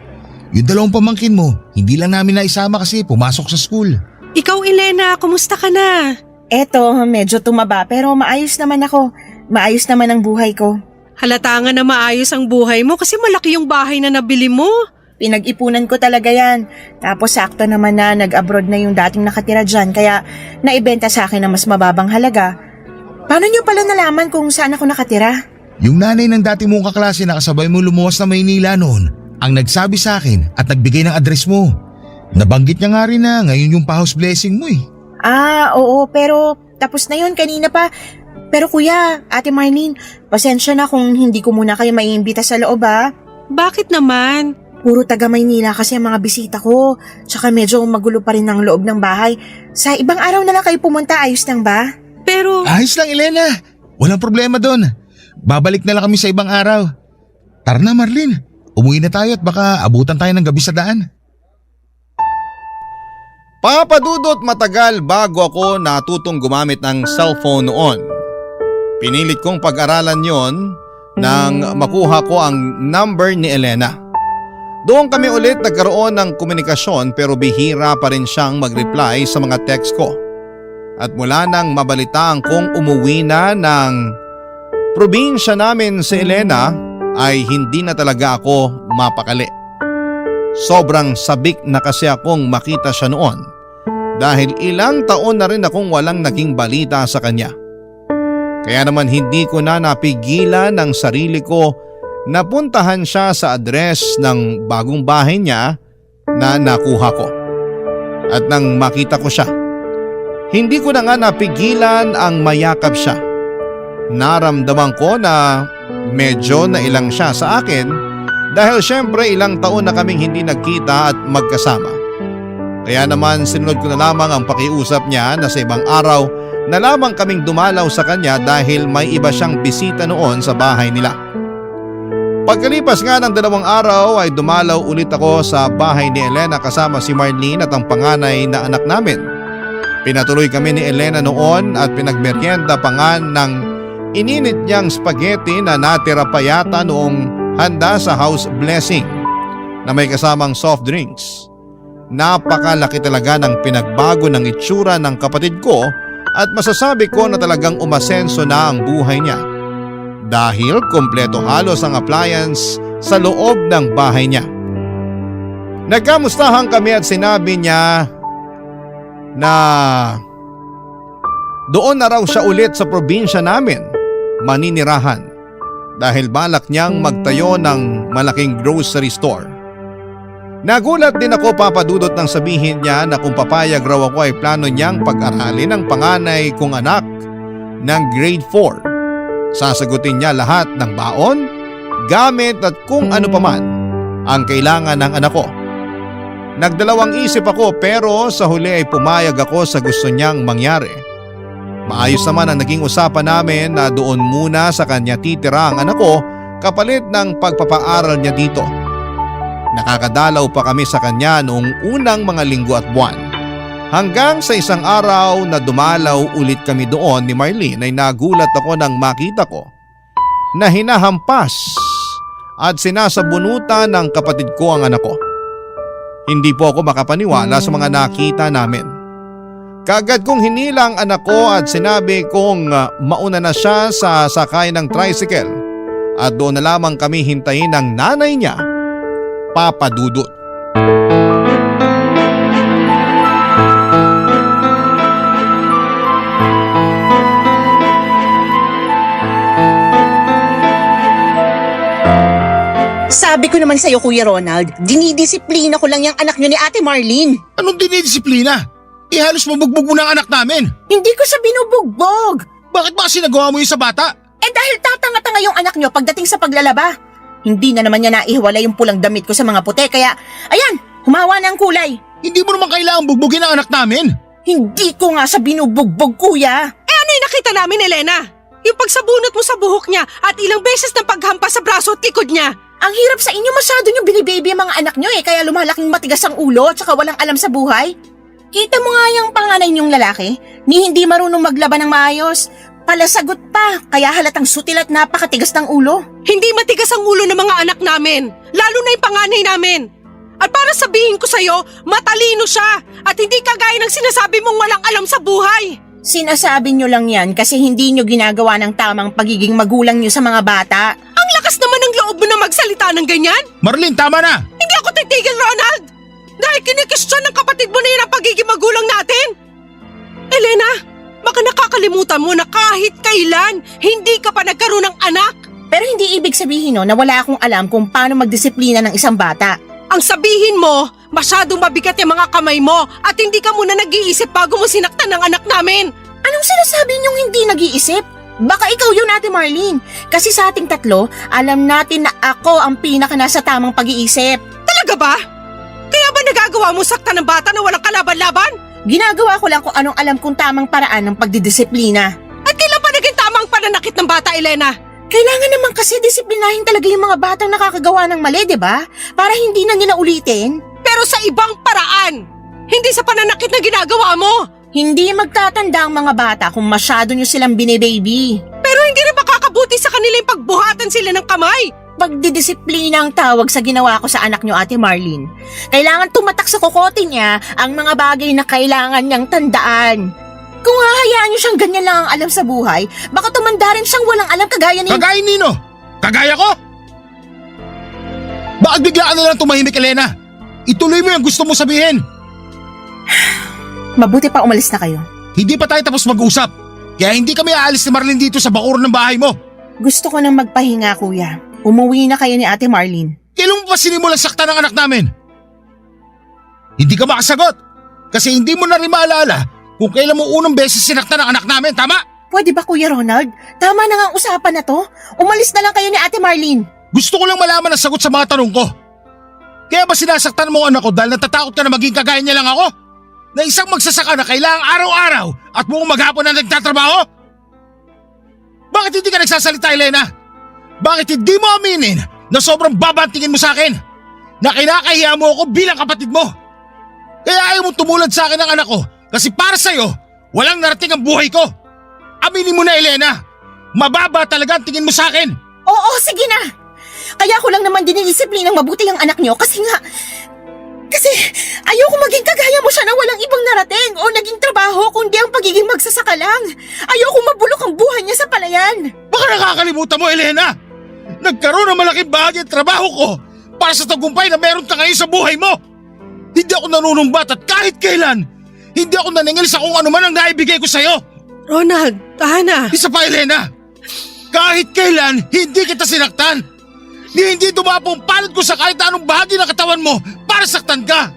Yung dalawang pamangkin mo, hindi lang namin naisama kasi pumasok sa school. Ikaw, Elena, kumusta ka na? Eto, medyo tumaba pero maayos naman ako. Maayos naman ang buhay ko. Halata nga na maayos ang buhay mo kasi malaki yung bahay na nabili mo. Pinag-ipunan ko talaga yan. Tapos sakto naman na nag-abroad na yung dating nakatira dyan kaya naibenta sa akin na mas mababang halaga. Paano niyo pala nalaman kung saan ako nakatira? Yung nanay ng dati mong kaklase na kasabay mo lumuwas na Maynila noon, ang nagsabi sa akin at nagbigay ng address mo. Nabanggit niya nga rin na ngayon yung pa-house blessing mo eh. Oo, pero tapos na yun kanina pa. Pero kuya, Ate Marlene, pasensya na kung hindi ko muna kayo maiimbita sa loob ha. Bakit naman? Puro taga Maynila kasi ang mga bisita ko. Tsaka medyo magulo pa rin ang loob ng bahay. Sa ibang araw na lang kayo pumunta, ayos lang ba? Pero… Ayos lang, Elena. Walang problema doon. Babalik na lang kami sa ibang araw. Tara na, Marlene. Umuwi na tayo at baka abutan tayo ng gabi sa daan. Papadudot matagal bago ako natutong gumamit ng cellphone noon. Pinilit kong pag-aralan yon nang makuha ko ang number ni Elena. Doon kami ulit nagkaroon ng komunikasyon pero bihira pa rin siyang mag-reply sa mga text ko. At mula nang mabalitaan kong umuwi na ng probinsya namin si Elena ay hindi na talaga ako mapakali. Sobrang sabik na kasi akong makita siya noon dahil ilang taon na rin akong walang naging balita sa kanya. Kaya naman hindi ko na napigilan ng sarili ko na puntahan siya sa address ng bagong bahay niya na nakuha ko. At nang makita ko siya, hindi ko na nga napigilan ang mayakap siya. Naramdaman ko na medyo nailang siya sa akin Dahil syempre ilang taon na kaming hindi nagkita at magkasama. Kaya naman sinunod ko na lamang ang pakiusap niya na sa ibang araw na lamang kaming dumalaw sa kanya dahil may iba siyang bisita noon sa bahay nila. Pagkalipas nga ng 2 araw ay dumalaw ulit ako sa bahay ni Elena kasama si Marlene at ang panganay na anak namin. Pinatuloy kami ni Elena noon at pinagmeryenda pa nga ng ininit niyang spaghetti na natira pa yata noong handa sa house blessing na may kasamang soft drinks. Napakalaki talaga ng pinagbago ng itsura ng kapatid ko at masasabi ko na talagang umasenso na ang buhay niya. Dahil kompleto halos ang appliance sa loob ng bahay niya. Nagkamustahan kami at sinabi niya na doon na raw siya ulit sa probinsya namin maninirahan dahil balak niyang magtayo ng malaking grocery store. Nagulat din ako papadudot nang sabihin niya na kung papayag raw ako ay plano niyang pag-aralin ang panganay kong anak ng grade 4. Sasagutin niya lahat ng baon, gamit at kung ano paman ang kailangan ng anak ko. Nagdalawang isip ako pero sa huli ay pumayag ako sa gusto niyang mangyari. Maayos naman ang naging usapan namin na doon muna sa kanya titira ang anak ko kapalit ng pagpapaaral niya dito. Nakakadalaw pa kami sa kanya noong unang mga linggo at buwan. Hanggang sa isang araw na dumalaw ulit kami doon ni Marlene ay nagulat ako nang makita ko na hinahampas at sinasabunutan ng kapatid ko ang anak ko. Hindi po ako makapaniwala sa mga nakita namin. Kaagad kong hinila ang anak ko at sinabi kong mauna na siya sa sakay ng tricycle at doon na lamang kami hintayin ng nanay niya, Papa Dudut. Sabi ko naman sa'yo, Kuya Ronald, dinidisiplina ko lang yung anak nyo ni Ate Marlene. Anong dinidisiplina? Halos mabugbog mo ng anak namin. Hindi ko siya binubugbog. Bakit ba kasi nagawa mo yun sa bata? Dahil tatanga-tanga yung anak nyo pagdating sa paglalaba. Hindi na naman niya naihiwala yung pulang damit ko sa mga puti kaya, ayan, humawa na ang kulay. Hindi mo naman kailangang bugbugin ang anak namin. Hindi ko nga siya binubugbog, Kuya. Ano yung nakita namin, Elena? Yung pagsabunot mo sa buhok niya at ilang beses ng paghampas sa braso at likod niya. Ang hirap sa inyo, masyado nyo binibaby ang mga anak nyo kaya lumalaking matigas ang ulo at saka walang alam sa buhay. Kita mo nga yung panganay nyong lalaki, ni hindi marunong maglaban ng maayos. Palasagot pa, kaya halatang sutil at napakatigas ng ulo. Hindi matigas ang ulo ng mga anak namin, lalo na yung panganay namin. At para sabihin ko sa'yo, matalino siya at hindi kagaya ng sinasabi mong walang alam sa buhay. Sinasabi nyo lang yan kasi hindi nyo ginagawa ng tamang pagiging magulang nyo sa mga bata. Ang lakas naman ng loob mo na magsalita ng ganyan. Marlene, tama na! Hindi ako titigil, Ronald! Dahil kinikistyon ng kapatid mo na yun ang pagiging magulang natin. Elena, baka nakakalimutan mo na kahit kailan, hindi ka pa nagkaroon ng anak. Pero hindi ibig sabihin na wala akong alam kung paano magdisiplina ng isang bata. Ang sabihin mo, masyadong mabigat yung mga kamay mo at hindi ka muna nag-iisip bago mo sinaktan ng anak namin. Anong sinasabi niyong hindi nag-iisip? Baka ikaw yun, Ate Marlene. Kasi sa ating tatlo, alam natin na ako ang pinaka nasa tamang pag-iisip. Talaga ba? Kaya ba nagagawa mo sakta ng bata na walang kalaban-laban? Ginagawa ko lang kung anong alam kong tamang paraan ng pagdidisiplina. At kailan pa naging tama ang pananakit ng bata, Elena? Kailangan naman kasi disiplinahin talaga yung mga batang nakakagawa ng mali, di ba? Para hindi na nila ulitin. Pero sa ibang paraan, hindi sa pananakit na ginagawa mo. Hindi magtatanda ang mga bata kung masyado nyo silang binibaby. Pero hindi rin makakabuti sa kanila yung pagbuhatan sila ng kamay. Pagdidisiplina ang tawag sa ginawa ko sa anak nyo, Ate Marlene. Kailangan tumatak sa kokote niya ang mga bagay na kailangan niyang tandaan. Kung hahayaan niyo siyang ganyan lang ang alam sa buhay, baka tumanda rin siyang walang alam kagaya ni... Kagaya nino? Kagaya ko? Bakit bigla ka na lang tumahimik, Elena? Ituloy mo yung gusto mo sabihin. Mabuti pa umalis na kayo. Hindi pa tayo tapos mag-usap. Kaya hindi kami aalis ni Marlene dito sa bakuran ng bahay mo. Gusto ko nang magpahinga, Kuya. Umuwi na kayo ni Ate Marlene. Kailan mo pa sinimulan sakta ng anak namin? Hindi ka makasagot. Kasi hindi mo na rin maalala kung kailan mo unang beses sinaktan ng anak namin, tama? Pwede ba, Kuya Ronald? Tama na nga ang usapan na to. Umalis na lang kayo ni Ate Marlene. Gusto ko lang malaman ang sagot sa mga tanong ko. Kaya ba sinasaktan mo ang anak ko dahil natatakot ka na maging kagaya niya lang ako? Na isang magsasaka na kailangang araw-araw at buong maghapon na nagtatrabaho? Bakit hindi ka nagsasalita, Elena? Bakit hindi mo aminin na sobrang baba ang tingin mo sa akin? Na kinakahiya mo ako bilang kapatid mo? Kaya ayaw mo tumulad sa akin ng anak ko kasi para sa'yo, walang narating ang buhay ko. Aminin mo na, Elena. Mababa talaga ang tingin mo sa akin. Oo, sige na! Kaya ko lang naman dinidisiplinang mabuti ang anak niyo kasi ayoko maging kagaya mo siya na walang ibang narating o naging trabaho kundi ang pagiging magsasaka lang. Ayoko mabulok ang buhay niya sa palayan. Baka nakakalimutan mo, Elena. Nagkaroon ng malaking bahagi ng trabaho ko para sa tagumpay na meron ka ngayon sa buhay mo. Hindi ako nanunumbat at kahit kailan, hindi ako naningil sa kung ano man ang naibigay ko sa'yo. Ronald, tahan na. Isa pa, Elena. Kahit kailan, hindi kita sinaktan. Hindi dumapo ang palad ko sa kahit anong bahagi ng katawan mo para saktan ka.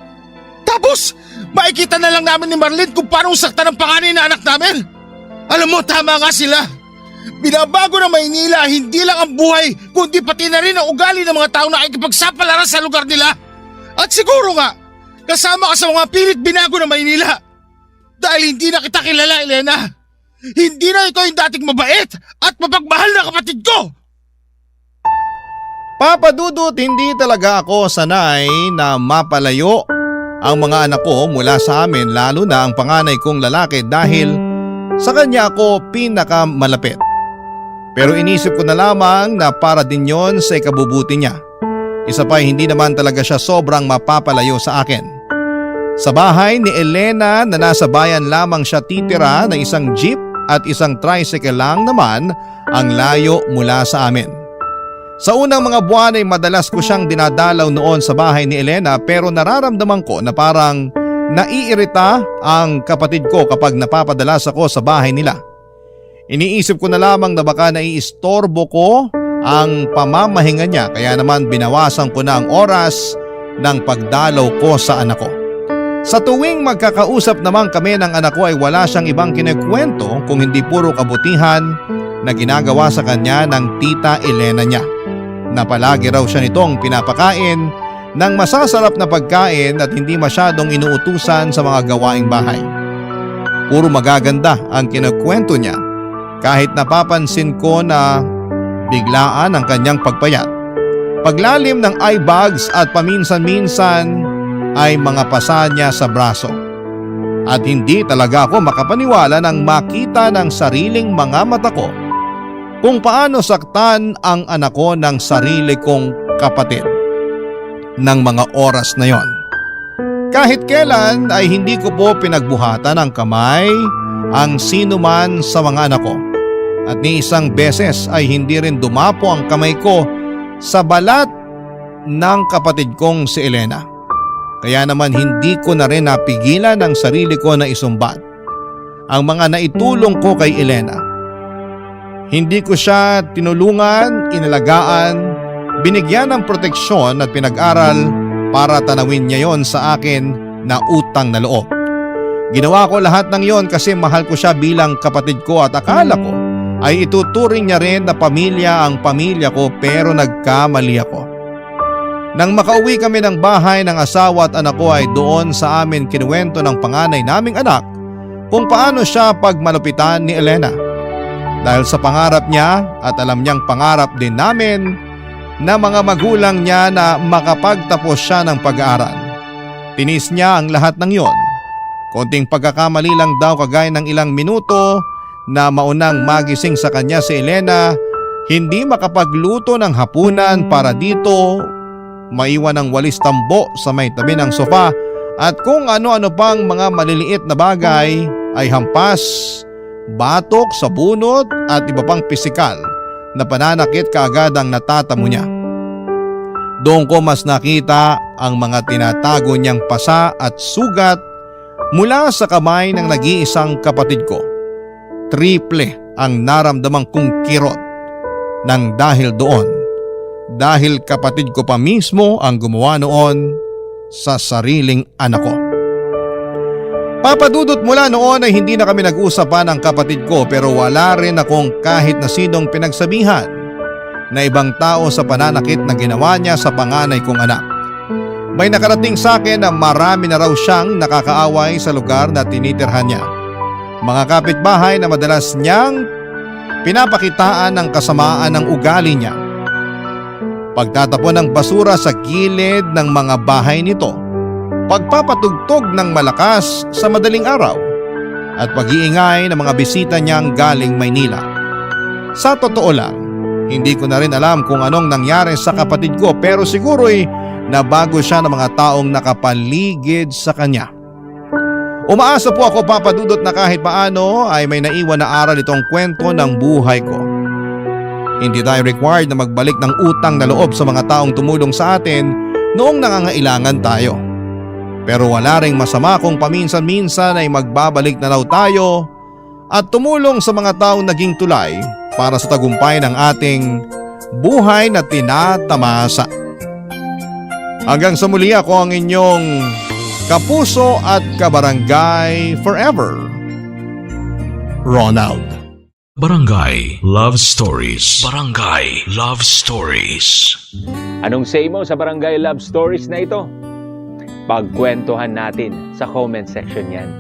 Tapos, makikita na lang namin ni Marlene kung paano saktan ang panganay na anak namin. Alam mo, tama nga sila. Binabago ng Maynila hindi lang ang buhay, kundi pati na rin ang ugali ng mga tao na nakikipagsapalaran sa lugar nila. At siguro nga, kasama ka sa mga pilit binago ng Maynila. Dahil hindi na kita kilala, Elena. Hindi na ikaw yung dating mabait at mapagmahal na kapatid ko. Papa Dudut, hindi talaga ako sanay na mapalayo ang mga anak ko mula sa amin, lalo na ang panganay kong lalaki dahil sa kanya ako pinakamalapit. Pero inisip ko na lamang na para din yon sa ikabubuti niya. Isa pa, hindi naman talaga siya sobrang mapapalayo sa akin. Sa bahay ni Elena na nasa bayan lamang siya titira na isang jeep at isang tricycle lang naman ang layo mula sa amin. Sa unang mga buwan ay madalas ko siyang dinadalaw noon sa bahay ni Elena pero nararamdaman ko na parang naiirita ang kapatid ko kapag napapadala ako sa bahay nila. Iniisip ko na lamang na baka naiistorbo ko ang pamamahinga niya kaya naman binawasan ko na ang oras ng pagdalaw ko sa anak ko. Sa tuwing magkakausap naman kami ng anak ko ay wala siyang ibang kinikwento kung hindi puro kabutihan na ginagawa sa kanya ng tita Elena niya. Na palagi raw siya nitong pinapakain ng masasarap na pagkain at hindi masyadong inuutusan sa mga gawaing bahay. Puro magaganda ang kinukwento niya kahit napapansin ko na biglaan ang kanyang pagpayat. Paglalim ng eye bags at paminsan-minsan ay mga pasa niya sa braso. At hindi talaga ako makapaniwala nang makita ng sariling mga mata ko kung paano saktan ang anak ko ng sarili kong kapatid ng mga oras na yon. Kahit kailan ay hindi ko po pinagbuhatan ng kamay ang sino man sa mga anak ko. At ni isang beses ay hindi rin dumapo ang kamay ko sa balat ng kapatid kong si Elena. Kaya naman hindi ko na rin napigilan ang sarili ko na isumbat ang mga naitulong ko kay Elena. Hindi ko siya tinulungan, inalagaan, binigyan ng proteksyon at pinag-aral para tanawin niya yon sa akin na utang na loob. Ginawa ko lahat ng yon kasi mahal ko siya bilang kapatid ko at akala ko ay ituturing niya rin na pamilya ang pamilya ko pero nagkamali ako. Nang makauwi kami ng bahay ng asawa at anak ko ay doon sa amin kinuwento ng panganay naming anak kung paano siya pagmalupitan ni Elena. Dahil sa pangarap niya at alam niyang pangarap din namin na mga magulang niya na makapagtapos siya ng pag-aaral. Tinis niya ang lahat ng yon. Konting pagkakamali lang daw kagaya ng ilang minuto na maunang magising sa kanya si Elena, hindi makapagluto ng hapunan para dito, maiwan ng walis tambo sa may tabi ng sofa at kung ano-ano pang mga maliliit na bagay ay hampas, batok sa bunot at iba pang pisikal na pananakit kaagad ang natatamo niya. Doon ko mas nakita ang mga tinatago niyang pasa at sugat mula sa kamay ng nag-iisang kapatid ko. Triple ang naramdaman kong kirot nang dahil doon. Dahil kapatid ko pa mismo ang gumawa noon sa sariling anak ko. Papa Dudut, mula noon ay hindi na kami nag-usapan ng kapatid ko pero wala rin akong kahit na sinong pinagsabihan. na ibang tao sa pananakit na ginawa niya sa panganay kong anak. May nakarating sa akin na marami na raw siyang nakakaaway sa lugar na tinitirhan niya. Mga kapitbahay na madalas niyang pinapakitaan ng kasamaan ng ugali niya. Pagtatapon ng basura sa gilid ng mga bahay nito, pagpapatugtog ng malakas sa madaling araw, at pag-iingay ng mga bisita niyang galing Maynila. Sa totoo lang, hindi ko na rin alam kung anong nangyari sa kapatid ko, pero siguro'y nabago siya ng mga taong nakapaligid sa kanya. Umaasa po ako, Papa Dudut, na kahit paano ay may naiwan na aral itong kwento ng buhay ko. Hindi tayo required na magbalik ng utang na loob sa mga taong tumulong sa atin noong nangangailangan tayo. Pero wala ring masama kung paminsan-minsan ay magbabalik na raw tayo at tumulong sa mga taong naging tulay para sa tagumpay ng ating buhay na tinatamasa. Hanggang sa muli, ako ang inyong kapuso at kabarangay forever, Ronald. Barangay Love Stories. Barangay Love Stories. Anong say mo sa Barangay Love Stories na ito? Pagkwentuhan natin sa comment section yan.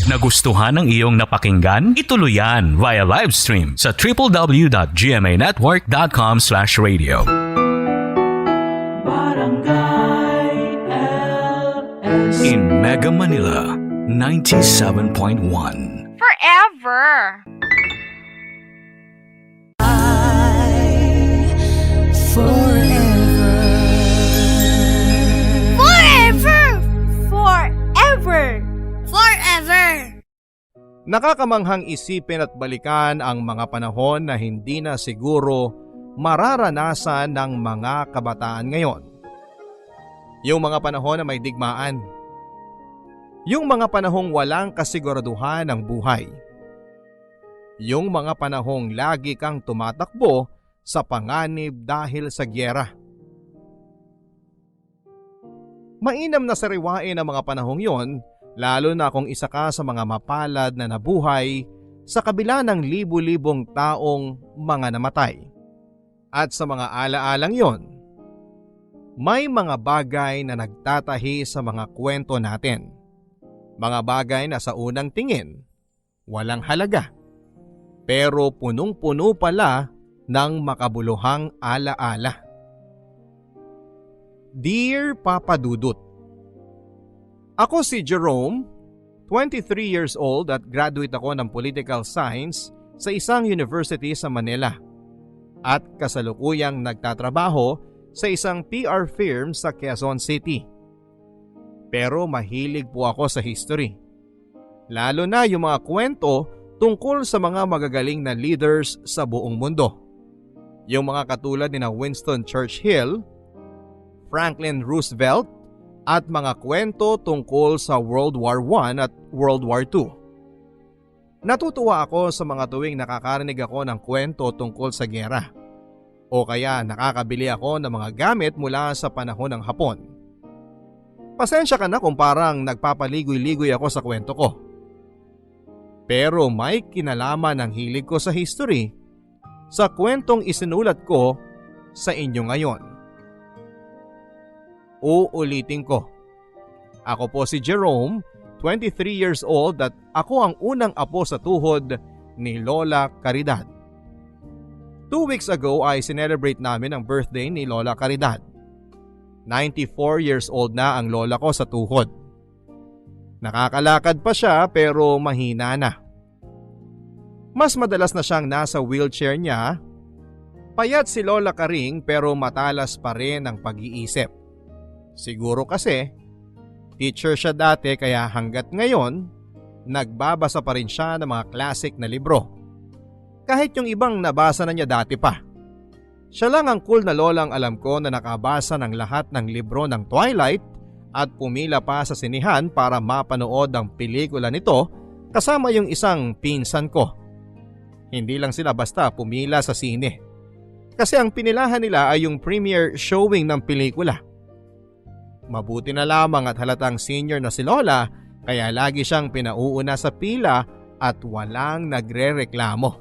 Nagustuhan ng iyong napakinggan? Ituloy yan via live stream sa www.gmanetwork.com/radio. In Mega Manila, 97.1. Forever! Forever! Nakakamanghang isipin at balikan ang mga panahon na hindi na siguro mararanasan ng mga kabataan ngayon. Yung mga panahon na may digmaan. Yung mga panahong walang kasiguraduhan ng buhay. Yung mga panahong lagi kang tumatakbo sa panganib dahil sa gyera. Mainam na sariwain ang mga panahong yon, lalo na kung isa ka sa mga mapalad na nabuhay sa kabila ng libu-libong taong mga namatay. At sa mga alaalang yon, may mga bagay na nagtatahi sa mga kwento natin. Mga bagay na sa unang tingin, walang halaga. Pero punong-puno pala ng makabuluhang alaala. Dear Papa Dudut, ako si Jerome, 23 years old at graduate ako ng Political Science sa isang university sa Manila at kasalukuyang nagtatrabaho sa isang PR firm sa Quezon City. Pero mahilig po ako sa history. Lalo na yung mga kwento tungkol sa mga magagaling na leaders sa buong mundo. Yung mga katulad ni Winston Churchill, Franklin Roosevelt at mga kwento tungkol sa World War I at World War II. Natutuwa ako sa mga tuwing nakakarinig ako ng kwento tungkol sa giyera o kaya nakakabili ako ng mga gamit mula sa panahon ng Hapon. Pasensya ka na kung parang nagpapaligoy-ligoy ako sa kwento ko. Pero may kinalaman ang hilig ko sa history sa kwentong isinulat ko sa inyo ngayon. Uulitin ko. Ako po si Jerome, 23 years old at ako ang unang apo sa tuhod ni Lola Caridad. 2 weeks ago ay sinelebrate namin ang birthday ni Lola Caridad. 94 years old na ang lola ko sa tuhod. Nakakalakad pa siya pero mahina na. Mas madalas na siyang nasa wheelchair niya. Payat si Lola Karing pero matalas pa rin ang pag-iisip. Siguro kasi, teacher siya dati kaya hanggat ngayon, nagbabasa pa rin siya ng mga classic na libro. Kahit yung ibang nabasa na niya dati pa. Siya lang ang cool na lolang alam ko na nakabasa ng lahat ng libro ng Twilight at pumila pa sa sinihan para mapanood ang pelikula nito kasama yung isang pinsan ko. Hindi lang sila basta pumila sa sine. Kasi ang pinilahan nila ay yung premiere showing ng pelikula. Mabuti na lamang at halatang senior na si Lola kaya lagi siyang pinauuna sa pila at walang nagrereklamo.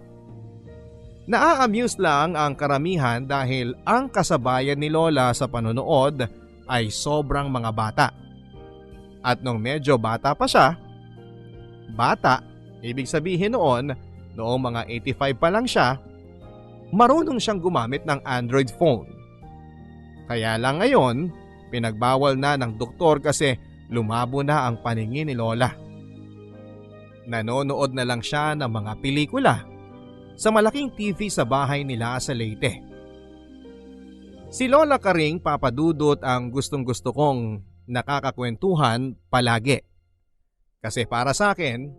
Naa-amuse lang ang karamihan dahil ang kasabayan ni Lola sa panonood ay sobrang mga bata. At nung medyo bata pa siya, bata, ibig sabihin noong mga 85 pa lang siya, marunong siyang gumamit ng Android phone. Kaya lang ngayon, pinagbawal na ng doktor kasi lumabo na ang paningin ni Lola. Nanonood na lang siya ng mga pelikula sa malaking TV sa bahay nila sa Leyte. Si Lola Karing Papadudot ang gustong-gusto kong nakakakwentuhan palagi. Kasi para sa akin,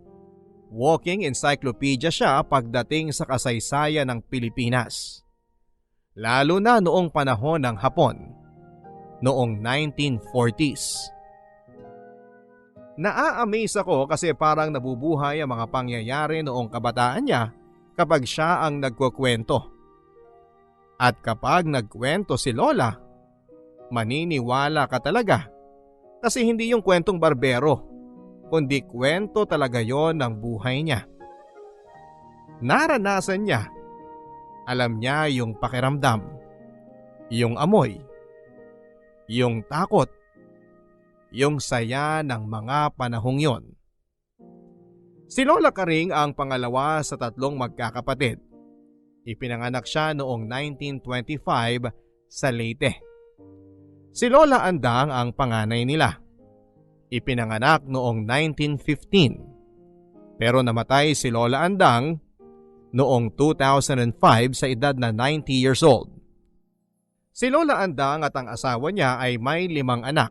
walking encyclopedia siya pagdating sa kasaysayan ng Pilipinas. Lalo na noong panahon ng Hapon, noong 1940s. Naa-amaze ako kasi parang nabubuhay ang mga pangyayari noong kabataan niya kapag siya ang nagkukwento. At kapag nagkwento si Lola, maniniwala ka talaga kasi hindi yung kwentong barbero, kundi kwento talaga yon ng buhay niya. Naranasan niya, alam niya yung pakiramdam, yung amoy, yung takot, yung saya ng mga panahong yon. Si Lola Karing ang pangalawa sa 3 magkakapatid. Ipinanganak siya noong 1925 sa Leyte. Si Lola Andang ang panganay nila. Ipinanganak noong 1915. Pero namatay si Lola Andang noong 2005 sa edad na 90 years old. Si Lola Andang at ang asawa niya ay may 5 anak.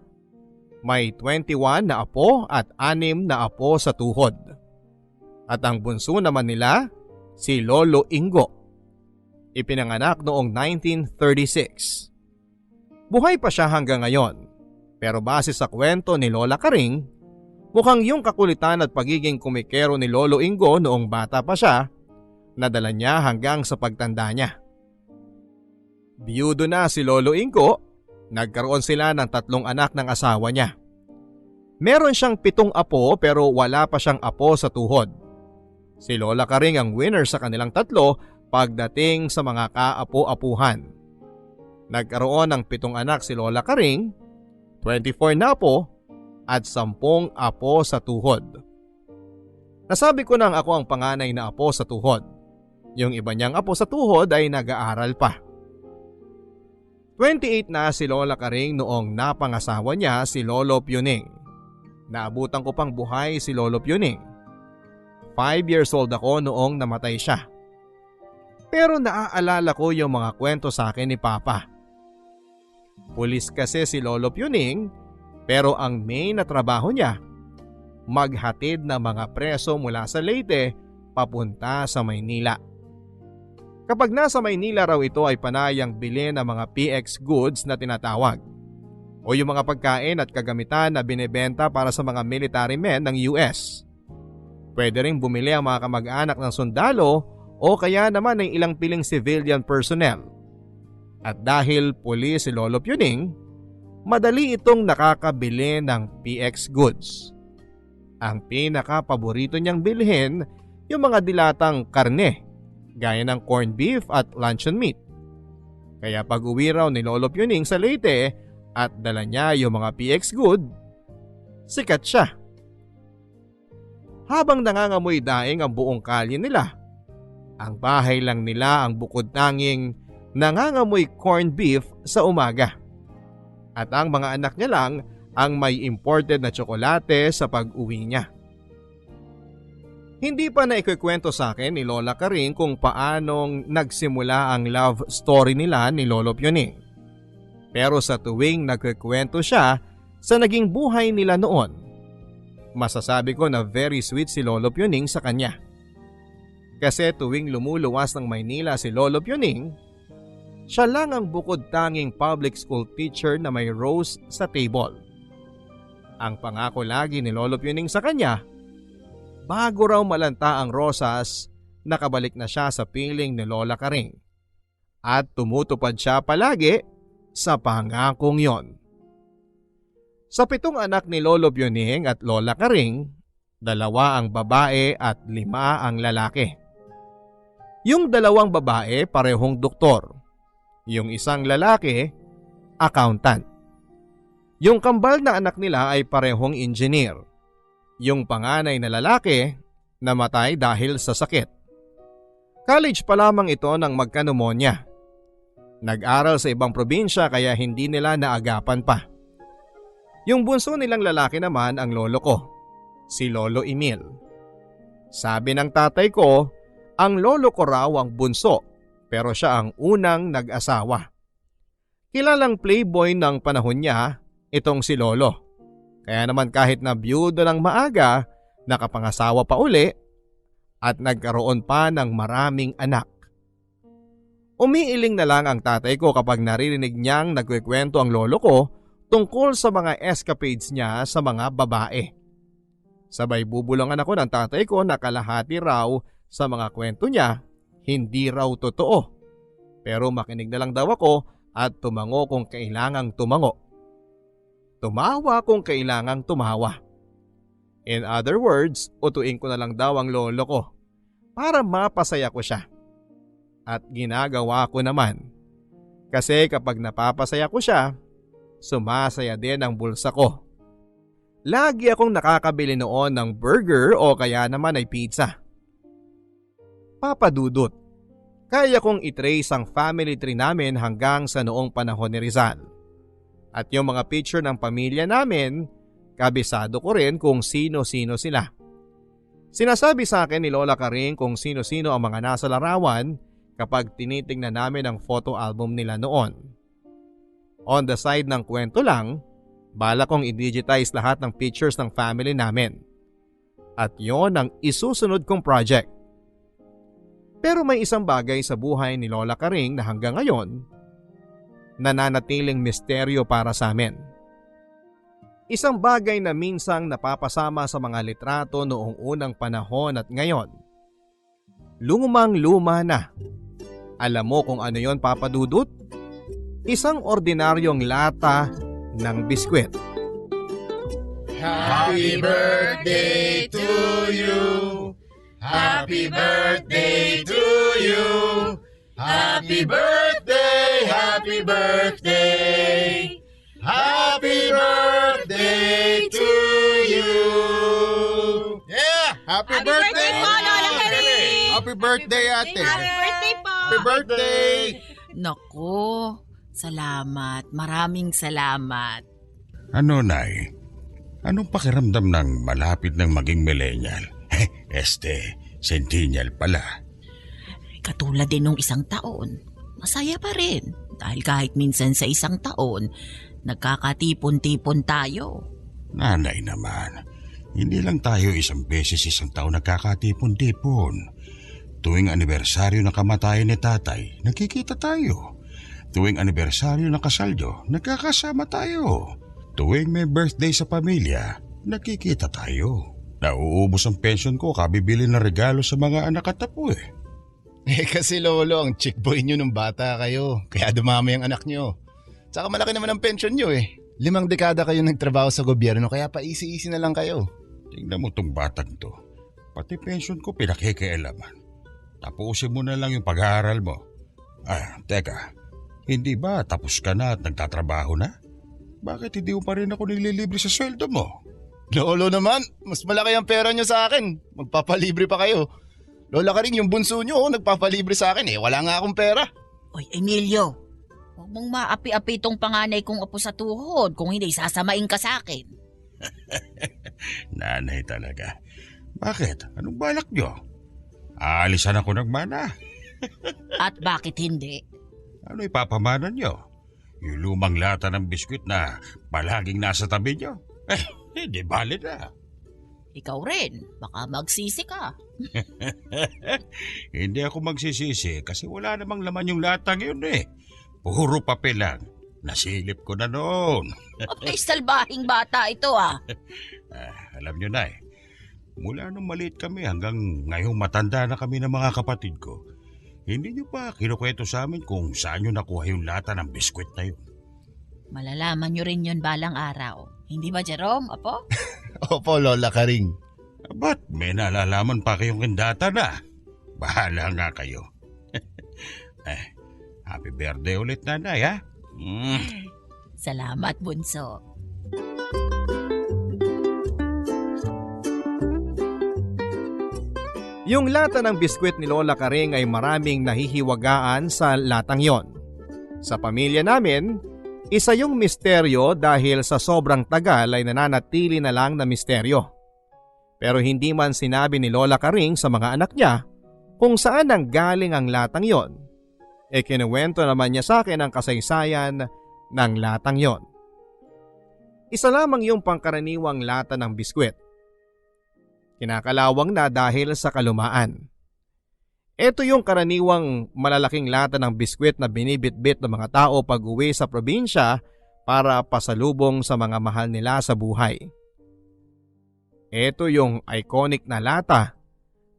May 21 na apo at 6 na apo sa tuhod. At ang bunso naman nila, si Lolo Ingo. Ipinanganak noong 1936. Buhay pa siya hanggang ngayon, pero base sa kwento ni Lola Karing, mukhang yung kakulitan at pagiging kumikero ni Lolo Ingo noong bata pa siya, nadala niya hanggang sa pagtanda niya. Biyudo na si Lolo Ingo, nagkaroon sila ng 3 anak ng asawa niya. Meron siyang 7 apo pero wala pa siyang apo sa tuhod. Si Lola Karing ang winner sa kanilang 3 pagdating sa mga kaapo-apuhan. Nagkaroon ng 7 anak si Lola Karing, 24 na apo at 10 apo sa tuhod. Nasabi ko nang ako ang panganay na apo sa tuhod. Yung iba niyang apo sa tuhod ay nag-aaral pa. 28 na si Lola Karing noong napangasawa niya si Lolo Pioning. Naabutan ko pang buhay si Lolo Pioning. 5 years old ako noong namatay siya. Pero naaalala ko yung mga kwento sa akin ni Papa. Pulis kasi si Lolo Pioning, pero ang main na trabaho niya, maghatid ng mga preso mula sa Leyte papunta sa Maynila. Kapag nasa Maynila raw ito ay panayang bilhin ng mga PX goods na tinatawag o yung mga pagkain at kagamitan na binebenta para sa mga military men ng US. Pwede rin bumili ang mga kamag-anak ng sundalo o kaya naman ng ilang piling civilian personnel. At dahil pulis si Lolo Pioning, madali itong nakakabili ng PX goods. Ang pinaka-paborito niyang bilhin yung mga dilatang karne, gaya ng corned beef at luncheon meat. Kaya pag uwi raw ni Lolo Pioning sa Leyte at dala niya yung mga PX good, sikat siya. Habang nangangamoy daing ang buong kalye nila, ang bahay lang nila ang bukod tanging nangangamoy corned beef sa umaga. At ang mga anak niya lang ang may imported na tsokolate sa pag-uwi niya. Hindi pa naikukwento sa akin ni Lola Karing kung paanong nagsimula ang love story nila ni Lolo Pioning. Pero sa tuwing nagkukwento siya sa naging buhay nila noon, masasabi ko na very sweet si Lolo Pioning sa kanya. Kasi tuwing lumuluwas ng Maynila si Lolo Pioning, siya lang ang bukod tanging public school teacher na may rose sa table. Ang pangako lagi ni Lolo Pioning sa kanya, bago raw malanta ang rosas, nakabalik na siya sa piling ni Lola Karing. At tumutupad siya palagi sa pangakong yon. Sa 7 anak ni Lolo Pioning at Lola Karing, 2 ang babae at 5 ang lalaki. Yung dalawang babae parehong doktor. Yung isang lalaki, accountant. Yung kambal na anak nila ay parehong engineer. Yung panganay na lalaki, namatay dahil sa sakit. College pa lamang ito nang magka-pneumonia. Nag-aral sa ibang probinsya kaya hindi nila naagapan pa. Yung bunso nilang lalaki naman ang lolo ko, si Lolo Emil. Sabi ng tatay ko, ang lolo ko raw ang bunso pero siya ang unang nag-asawa. Kilalang playboy ng panahon niya itong si Lolo. Kaya naman kahit na byudo ng maaga, nakapangasawa pa uli at nagkaroon pa ng maraming anak. Umiiling na lang ang tatay ko kapag naririnig niyang nagkikwento ang lolo ko tungkol sa mga escapades niya sa mga babae. Sabay bubulungan ako ng tatay ko na kalahati raw sa mga kwento niya, hindi raw totoo. Pero makinig na lang daw ako at tumango kung kailangang tumango. Tumawa kung kailangang tumawa. In other words, utuin ko na lang daw ang lolo ko para mapasaya ko siya. At ginagawa ko naman. Kasi kapag napapasaya ko siya, sumasaya din ang bulsa ko. Lagi akong nakakabili noon ng burger o kaya naman ay pizza. Papa Dudut, kaya kong itrace ang family tree namin hanggang sa noong panahon ni Rizal. At yung mga picture ng pamilya namin, kabisado ko rin kung sino-sino sila. Sinasabi sa akin ni Lola Karing kung sino-sino ang mga nasa larawan kapag tinitingnan namin ang photo album nila noon. On the side ng kwento lang, bala kong i-digitize lahat ng pictures ng family namin. At yon ang isusunod kong project. Pero may isang bagay sa buhay ni Lola Karing na hanggang ngayon, nananatiling misteryo para sa amin. Isang bagay na minsang napapasama sa mga litrato noong unang panahon at ngayon. Lumang-luma na. Alam mo kung ano yon, Papa Dudut? Isang ordinaryong lata ng biskwit. Happy birthday to you. Happy birthday to you. Happy birthday, happy birthday. Happy birthday to you. Yeah, happy birthday po, Lola Karing. Happy birthday, ate. Happy birthday po. Happy birthday. Naku, salamat. Maraming salamat. Ano, Nay? Anong pakiramdam ng malapit ng maging millennial? Centennial pala. Katulad din nung isang taon, masaya pa rin. Dahil kahit minsan sa isang taon, nagkakatipon-tipon tayo. Nanay naman, hindi lang tayo isang beses isang taon nagkakatipon-tipon. Tuwing anibersaryo ng kamatayan ni tatay, nakikita tayo. Tuwing anibersaryo ng kasaldo, nagkakasama tayo. Tuwing may birthday sa pamilya, nakikita tayo. Nauubos ang pension ko kabibili ng regalo sa mga anak at apo eh. Kasi lolo, ang chick boy nyo nung bata kayo, kaya dumami ang anak nyo. Tsaka malaki naman ang pension nyo eh. 5 dekada kayo nagtrabaho sa gobyerno kaya pa easy-easy na lang kayo. Tingnan mo tong batang to. Pati pension ko pinakikialaman. Tapusin mo na lang yung pag-aaral mo. Teka. Hindi ba tapos ka na at nagtatrabaho na? Bakit hindi mo pa rin ako nililibre sa sweldo mo? Lolo naman, mas malaki ang pera nyo sa akin. Magpapalibre pa kayo. Lola Karing, yung bunso nyo, nagpapalibre sa akin eh. Wala nga akong pera. Oy, Emilio, huwag mong maapi-api itong panganay kong apo sa tuhod kung hindi sasamain ka sa akin. Nanay talaga. Bakit? Anong balak nyo? Aalisan ako ng mana. At bakit hindi? Ano ipapamana nyo? Yung lumang lata ng biskwit na palaging nasa tabi nyo? Hindi valid na. Ikaw rin, baka magsisi ka. Hindi ako magsisisi kasi wala namang laman yung latang yun eh. Puro papel lang. Nasilip ko na noon. Ay, salbahing bata ito ah. Alam nyo na mula nung maliit kami hanggang ngayong matanda na kami ng mga kapatid ko, hindi nyo pa kinukwento sa amin kung saan nyo nakuha yung lata ng biskwit na yun. Malalaman nyo rin yun balang araw. Hindi ba, Jerome, apo? Opo, Lola Karing. Ba't may nalalaman pa kayong kindata na? Bahala nga kayo. Happy birthday ulit, nanay, ha? Salamat, bunso. Yung lata ng biskwit ni Lola Karing ay maraming nahihiwagaan sa latang yon. Sa pamilya namin, isa yung misteryo dahil sa sobrang tagal ay nananatili na lang na misteryo. Pero hindi man sinabi ni Lola Karing sa mga anak niya kung saan ang galing ang latang yon. Kinuwento naman niya sa akin ang kasaysayan ng latang yon. Isa lamang yung pangkaraniwang lata ng biskwit. Kinakalawang na dahil sa kalumaan. Ito yung karaniwang malalaking lata ng biskwit na binibitbit ng mga tao pag uwi sa probinsya para pasalubong sa mga mahal nila sa buhay. Ito yung iconic na lata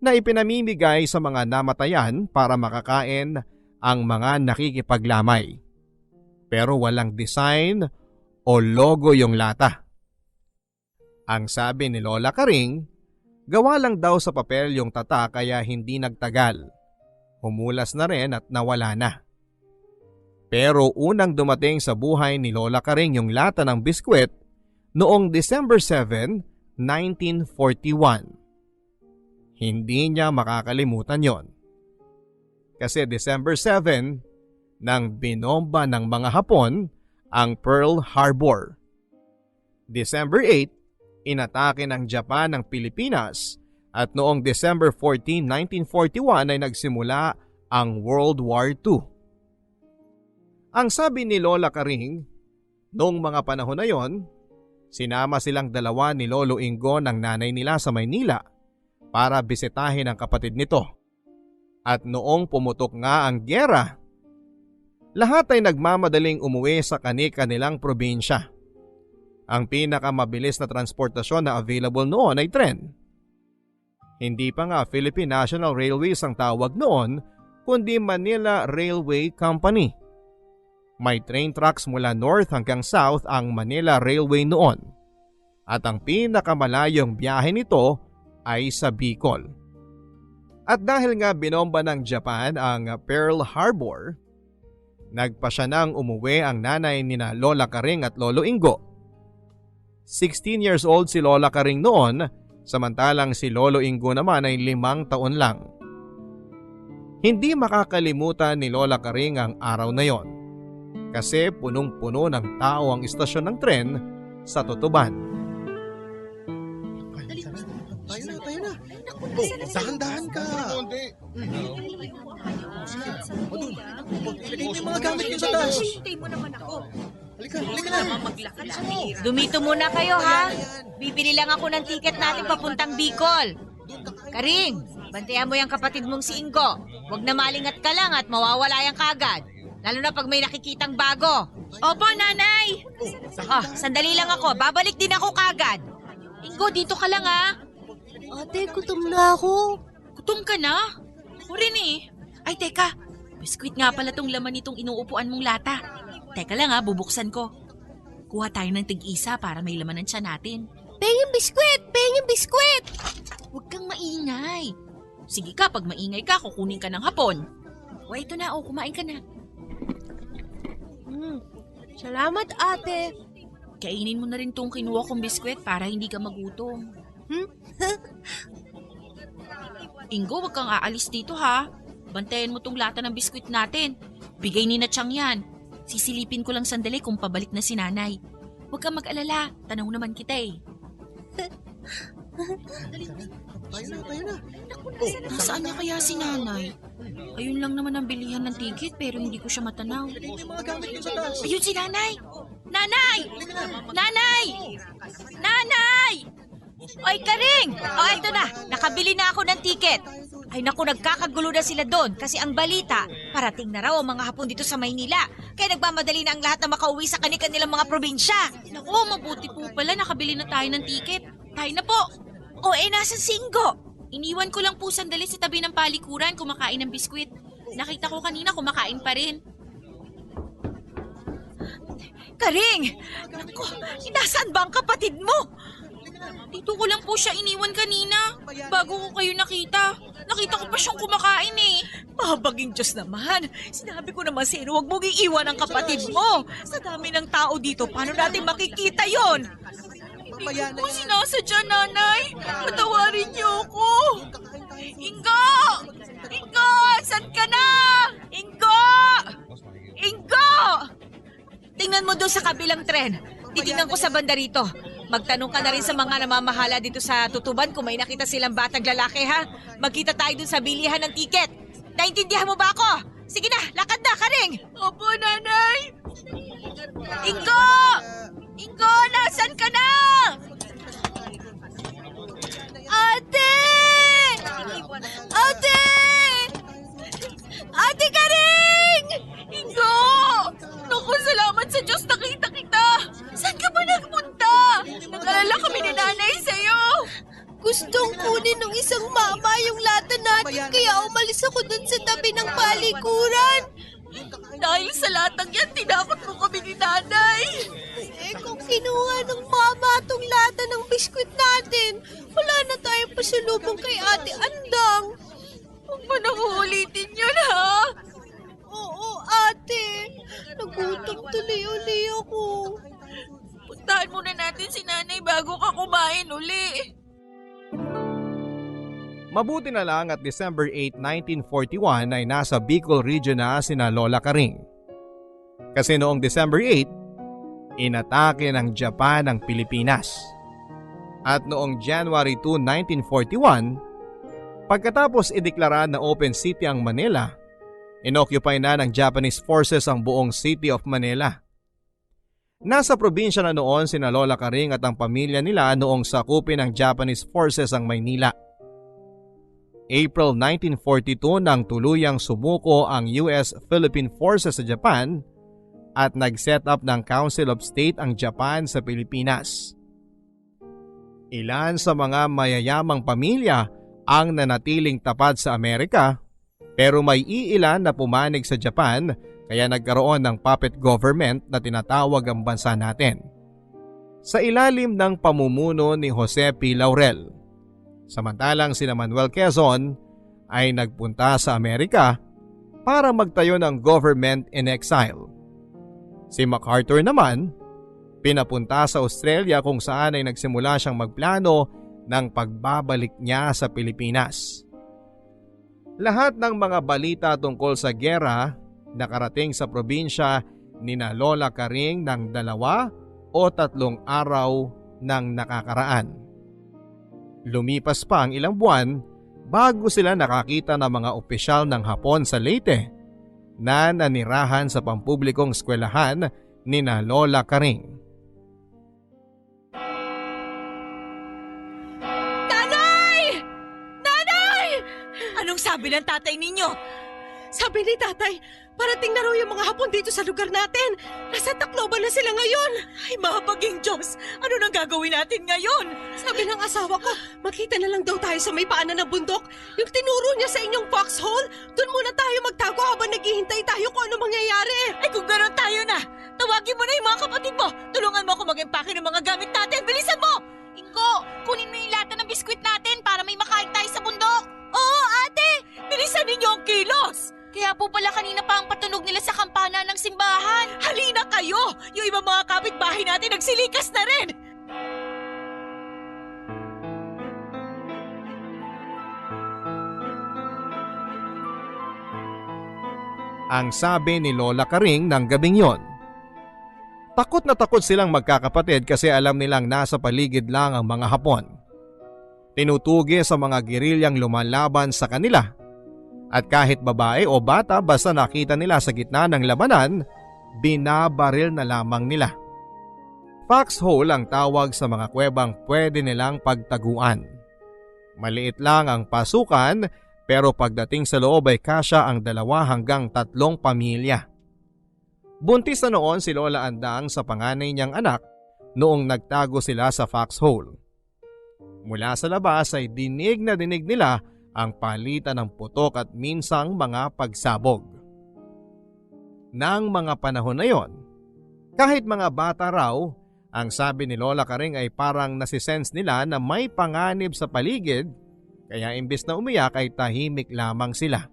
na ipinamimigay sa mga namatayan para makakain ang mga nakikipaglamay. Pero walang design o logo yung lata. Ang sabi ni Lola Karing, gawa lang daw sa papel yung tata kaya hindi nagtagal. Humulas na rin at nawala na. Pero unang dumating sa buhay ni Lola Karing yung lata ng biskwit noong December 7, 1941. Hindi niya makakalimutan yon. Kasi December 7 nang binomba ng mga Hapon ang Pearl Harbor. December 8, inatake ng Japan ang Pilipinas at noong December 14, 1941 ay nagsimula ang World War II. Ang sabi ni Lola Karing, noong mga panahon na yon, sinama silang dalawa ni Lolo Ingo ng nanay nila sa Maynila para bisitahin ang kapatid nito. At noong pumutok nga ang gyera, lahat ay nagmamadaling umuwi sa kani-kanilang probinsya. Ang pinakamabilis na transportasyon na available noon ay tren. Hindi pa nga Philippine National Railways ang tawag noon, kundi Manila Railway Company. May train tracks mula north hanggang south ang Manila Railway noon. At ang pinakamalayong biyahe nito ay sa Bicol. At dahil nga binomba ng Japan ang Pearl Harbor, nagpa siya nang umuwi ang nanay ni na Lola Karing at Lolo Ingo. 16 years old si Lola Karing noon, samantalang si Lolo Ingo naman ay 5 taon lang. Hindi makakalimutan ni Lola Karing ang araw na yon, kasi punong-puno ng tao ang istasyon ng tren sa Tutuban. Tayo na. Dahan-dahan ka. Ilagay mo yung mga gamit niyo sa taas. Hintay mo naman ako. Halika na. Maglakad lang. Dumito muna kayo ha. Bibili lang ako ng tiket natin papuntang Bicol. Karing, bantayan mo yung kapatid mong si Ingo. Huwag na malingat ka lang at mawawala yung kagad. Lalo na pag may nakikitang bago. Opo, nanay! Sandali lang ako. Babalik din ako kagad. Ingo, dito ka lang ha. Ate, gutom na ako. Gutom ka na? Ako rin eh. Ay, teka. Biskwit nga pala tong laman nitong inuupuan mong lata. Teka lang ha, bubuksan ko. Kuha tayo ng tig-isa para may laman ng tiyan natin. Penging biskwit! Huwag kang maingay. Sige ka, pag maingay ka, kukunin ka ng hapon. O, ito na, kumain ka na. Salamat, ate. Kainin mo na rin tong kinuha kong biskwit para hindi ka magutom. Ingo, wag kang aalis dito ha. Bantayan mo tong lata ng biskwit natin. Bigay ni na Chang yan. Sisilipin ko lang sandali kung pabalik na si nanay. Huwag kang mag-alala. Tanaw naman kita eh. Tayo na. Nasaan niya kaya si nanay? Ayun lang naman ang bilihan ng ticket pero hindi ko siya matanaw. Ilagay mo yung mga gamit niyo sa taas. Ayun si nanay! Nanay! Nanay! Nanay! Oy, Karing! Ito na. Nakabili na ako ng tiket. Ay naku, nagkakagulo na sila doon kasi ang balita, parating na raw ang mga Hapon dito sa Maynila. Kaya nagmamadali na ang lahat na makauwi sa kanilang mga probinsya. Naku, mabuti po pala nakabili na tayo ng ticket. Tayo na po! Nasan si Ingo? Iniwan ko lang po sandali sa tabi ng palikuran kumakain ng biskwit. Nakita ko kanina kumakain pa rin. Karing! Naku, nasaan ba ang kapatid mo? Dito ko lang po siya iniwan kanina. Bago ko kayo nakita. Nakita ko pa siyang kumakain eh. Mahabaging Diyos naman. Sinabi ko naman sa'yo, huwag mong iiwan ang kapatid mo. Sa dami ng tao dito, paano natin makikita yon? Hindi ko po sinasadya, nanay. Patawarin niyo ako. Ingo! Ingo! Saan ka na? Ingo! Ingo! Tingnan mo doon sa kabilang tren. Titingnan ko sa banda rito. Magtanong ka na rin sa mga namamahala dito sa Tutuban kung may nakita silang batang lalaki, ha? Magkita tayo dun sa bilihan ng tiket. Naintindihan mo ba ako? Sige na, lakad na, Karing! Opo, nanay. Ingo! Ingo, nasan ka na? Ate! Ate! Ate Karing! Ingo! Naku, salamat sa Diyos nakita kita! Saan ka ba nagpunta? Nag-alala kami ni nanay sa'yo. Gustong kunin ng isang mama yung lata natin kaya umalis ako dun sa tabi ng palikuran. Dahil sa latang yan, tinakot mo kami ni nanay. Eh kung kinuha ng mama tong lata ng biskwit natin, wala na tayong pasalubong kay Ate Andang. Huwag mo nang uulitin yun, ha? Oo, ate. Nagutom tuloy-uli ako. Puntahan muna natin si nanay bago ka kumain uli. Mabuti na lang at December 8, 1941 ay nasa Bicol region na sina Lola Karing. Kasi noong December 8, inatake ng Japan ang Pilipinas. At noong January 2, 1941, pagkatapos ideklara na open city ang Manila, inoccupy na ng Japanese forces ang buong city of Manila. Nasa probinsya na noon sina Lola Karing at ang pamilya nila noong sakupin ng Japanese forces ang Maynila. April 1942 nang tuluyang sumuko ang US-Philippine Forces sa Japan at nag-set up ng Council of State ang Japan sa Pilipinas. Ilan sa mga mayayamang pamilya ang nanatiling tapat sa Amerika pero may iilan na pumanig sa Japan kaya nagkaroon ng puppet government na tinatawag ang bansa natin. Sa ilalim ng pamumuno ni Jose P. Laurel. Samantalang sina Manuel Quezon ay nagpunta sa Amerika para magtayo ng government in exile. Si MacArthur naman, pinapunta sa Australia kung saan ay nagsimula siyang magplano ng pagbabalik niya sa Pilipinas. Lahat ng mga balita tungkol sa giyera nakarating sa probinsya ni na Lola Karing ng 2 o 3 araw nang nakakaraan. Lumipas pa ang ilang buwan bago sila nakakita ng mga opisyal ng Hapon sa Leyte na nanirahan sa pampublikong eskwelahan ni na Lola Karing. Nanay! Nanay! Anong sabi ng tatay ninyo? Sabi ni tatay, parating na raw yung mga Hapon dito sa lugar natin. Nasa Tacloban na sila ngayon. Ay, mapaging Diyos! Ano nang gagawin natin ngayon? Sabi ng asawa ko, makita na lang daw tayo sa may paanan ng bundok. Yung tinuro niya sa inyong foxhole, doon muna tayo magtago habang naghihintay tayo kung ano mangyayari. Ay, kung gano'n tayo na, tawagin mo na yung mga kapatid mo. Tulungan mo ako mag-empake ng mga gamit natin. Bilisan mo! Ingo, kunin mo yung lata ng biskwit natin para may makain tayo sa bundok. Oo, ate! Bilisan ninyo ang kilos! Kaya po pala kanina pa ang patunog nila sa kampana ng simbahan. Halina kayo! Yung ibang mga kapitbahay natin nagsilikas na rin! Ang sabi ni Lola Karing ng gabing yon. Takot na takot silang magkakapatid kasi alam nilang nasa paligid lang ang mga Hapon. Tinutugi sa mga gerilyang lumalaban sa kanila. At kahit babae o bata basta nakita nila sa gitna ng labanan, binabaril na lamang nila. Foxhole ang tawag sa mga kuwebang pwede nilang pagtaguan. Maliit lang ang pasukan pero pagdating sa loob ay kasya ang 2 hanggang 3 pamilya. Buntis na noon si Lola Andang sa panganay niyang anak noong nagtago sila sa foxhole. Mula sa labas ay dinig na dinig nila ang palitan ng putok at minsang mga pagsabog. Nang mga panahon na yon, kahit mga bata raw Ang sabi ni Lola Karing ay parang nasisense nila na may panganib sa paligid, kaya imbes na umiyak ay tahimik lamang sila.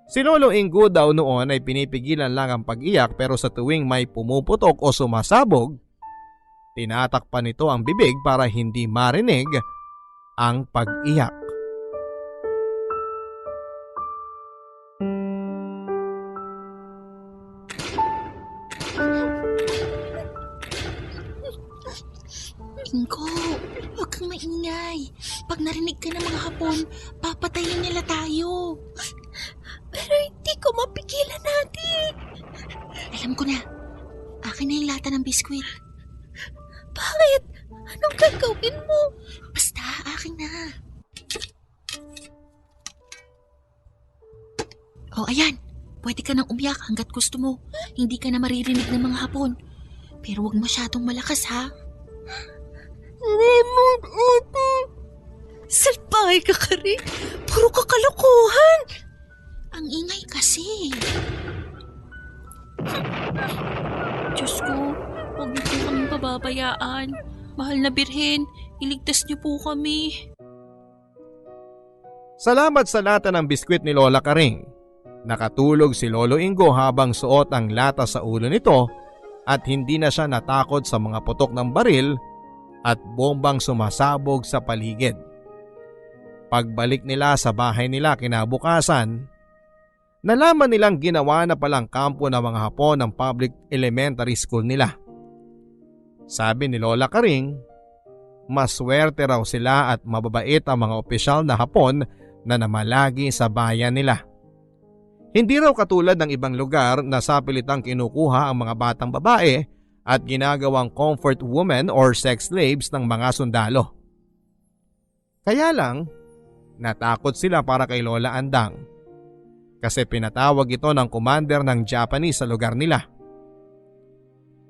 Si Lolo Ingo daw noon ay pinipigilan lang ang pag-iyak, pero sa tuwing may pumuputok o sumasabog, tinatakpan nito ang bibig para hindi marinig ang pag-iyak. Ingo, huwag kang maingay. Pag narinig ka ng mga hapon, papatayin nila tayo. Pero hindi ko mapigilan natin. Alam ko na. Akin na yung lata ng biskwit. Bakit? Anong gagawin mo? Basta, akin na. Oh, ayan. Pwede ka nang umiyak hanggat gusto mo. Hindi ka na maririnig ng mga hapon. Pero huwag masyadong malakas, ha? Raymond, ate! Salbahe ka ka rin. Puro kakalokohan. Ang ingay kasi. Diyos ko, huwag niyo po kaming pababayaan. Mahal na Birhen, iligtas niyo po kami. Salamat sa lata ng biskwit ni Lola Karing. Nakatulog si Lolo Ingo habang suot ang lata sa ulo nito at hindi na siya natakot sa mga putok ng baril at bombang sumasabog sa paligid. Pagbalik nila sa bahay nila kinabukasan, nalaman nilang ginawa na palang kampo ng mga Hapon ng public elementary school nila. Sabi ni Lola Karing, maswerte raw sila at mababait ang mga opisyal na Hapon na namalagi sa bayan nila. Hindi raw katulad ng ibang lugar na sapilitang kinukuha ang mga batang babae at ginagawang comfort women or sex slaves ng mga sundalo. Kaya lang, natakot sila para kay Lola Andang kasi pinatawag ito ng commander ng Japanese sa lugar nila.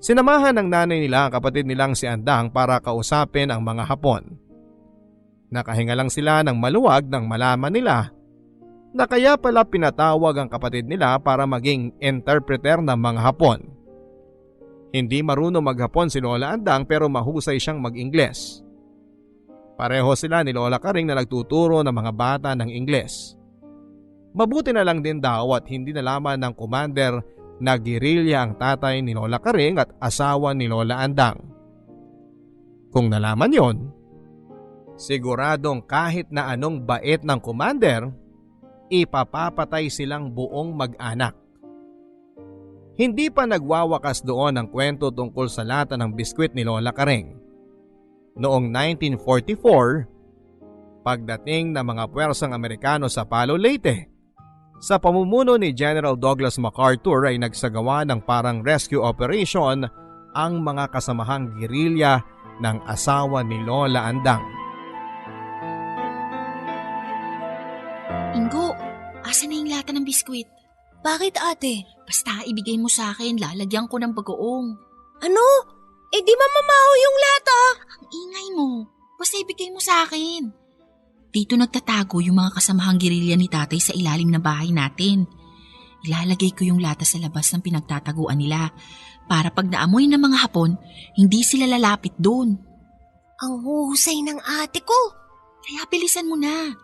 Sinamahan ng nanay nila ang kapatid nilang si Andang para kausapin ang mga Hapon. Nakahinga lang sila ng maluwag nang malaman nila na kaya pala pinatawag ang kapatid nila para maging interpreter ng mga Hapon. Hindi marunong maghapon si Lola Andang pero mahusay siyang mag-Ingles. Pareho sila ni Lola Karing na nagtuturo ng mga bata ng Ingles. Mabuti na lang din daw at hindi nalaman ng commander na gerilya ang tatay ni Lola Karing at asawa ni Lola Andang. Kung nalaman yon, siguradong kahit na anong bait ng commander, ipapapatay silang buong mag-anak. Hindi pa nagwawakas doon ang kwento tungkol sa lata ng biskwit ni Lola Karing. Noong 1944, pagdating ng mga puwersang Amerikano sa Palo Leyte, sa pamumuno ni General Douglas MacArthur ay nagsagawa ng parang rescue operation ang mga kasamahang gerilya ng asawa ni Lola Andang. Ingo, asa na yung lata ng biskwit? Bakit ate? Basta ibigay mo sa akin, lalagyan ko ng bagoong. Ano? Eh di mamamaho yung lata. Ang ingay mo. Basta ibigay mo sa akin. Dito nagtatago yung mga kasamahang gerilya ni tatay sa ilalim ng bahay natin. Ilalagay ko yung lata sa labas ng pinagtataguan nila para pag naamoy ng mga Hapon, hindi sila lalapit doon. Ang huhusay ng ate ko. Kaya bilisan mo na.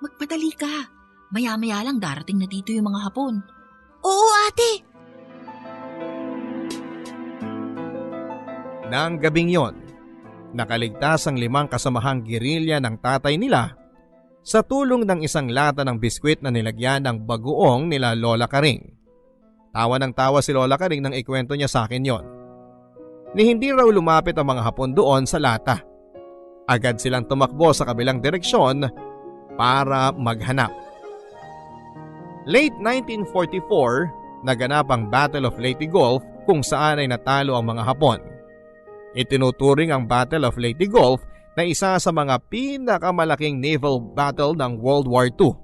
Magpadali ka. Maya-maya lang darating na dito yung mga Hapon. Oo, ate. Nang gabing yon, nakaligtas ang 5 kasamahang gerilya ng tatay nila sa tulong ng isang lata ng biskwit na nilagyan ng bagoong nila Lola Karing. Tawa ng tawa si Lola Karing nang ikwento niya sa akin yon. Ni hindi raw lumapit ang mga Hapon doon sa lata. Agad silang tumakbo sa kabilang direksyon para maghanap. Late 1944, naganap ang Battle of Leyte Gulf kung saan ay natalo ang mga Hapon. Itinuturing ang Battle of Leyte Gulf na isa sa mga pinakamalaking naval battle ng World War II.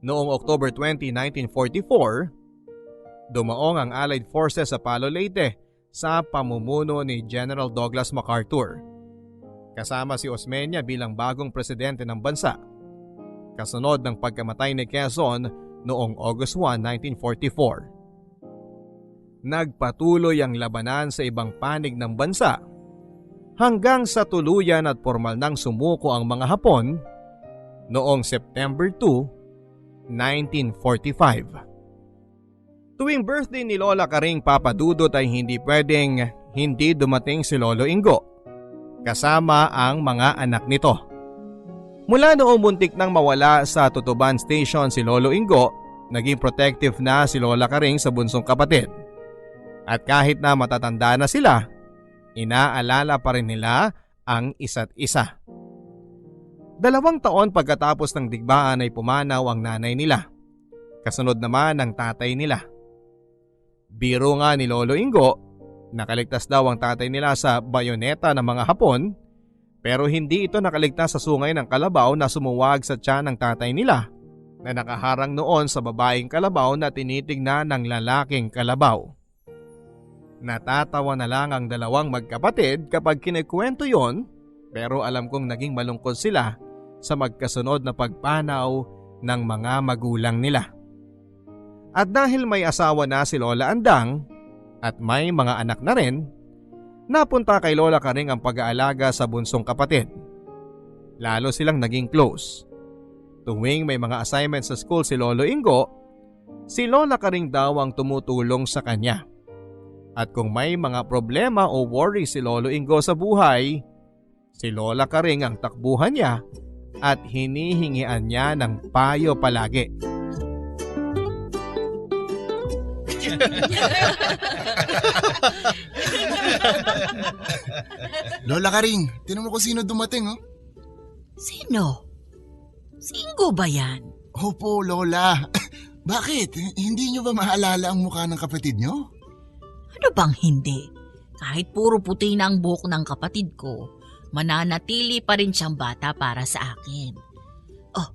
Noong October 20, 1944, dumaong ang Allied Forces sa Palo Leyte sa pamumuno ni General Douglas MacArthur. Kasama si Osmeña bilang bagong presidente ng bansa. Kasunod ng pagkamatay ni Quezon noong August 1, 1944. nagpatuloy ang labanan sa ibang panig ng bansa hanggang sa tuluyan at formal nang sumuko ang mga Hapon noong September 2, 1945. Tuwing birthday ni Lola Karing Papadudot ay hindi pwedeng hindi dumating si Lolo Ingo kasama ang mga anak nito. Mula noong muntik nang mawala sa Tutuban Station si Lolo Ingo, naging protective na si Lola Karing sa bunsong kapatid. At kahit na matatanda na sila, inaalala pa rin nila ang isa't isa. 2 taon pagkatapos ng digmaan ay pumanaw ang nanay nila. Kasunod naman ang tatay nila. Biro nga ni Lolo Ingo, nakaligtas daw ang tatay nila sa bayoneta ng mga Hapon, pero hindi ito nakaligtas sa sungay ng kalabaw na sumuwag sa tiyan ng tatay nila na nakaharang noon sa babaeng kalabaw na tinitignan ng lalaking kalabaw. Natatawa na lang ang dalawang magkapatid kapag kinikwento yon, pero alam kong naging malungkot sila sa magkasunod na pagpanaw ng mga magulang nila. At dahil may asawa na si Lola Andang at may mga anak na rin, napunta kay Lola Karing ang pag-aalaga sa bunsong kapatid. Lalo silang naging close. Tuwing may mga assignment sa school si Lolo Ingo, si Lola Karing daw ang tumutulong sa kanya. At kung may mga problema o worry si Lolo Ingo sa buhay, si Lola Karing ang takbuhan niya at hinihingian niya ng payo palagi. Lola Karing, tinan mo kung sino dumating, oh. Sino? Si Ingo ba yan? Opo, Lola. Bakit? Hindi nyo ba maalala ang mukha ng kapatid nyo? Ano bang hindi? Kahit puro puti na ang buhok ng kapatid ko, mananatili pa rin siyang bata para sa akin. Oh,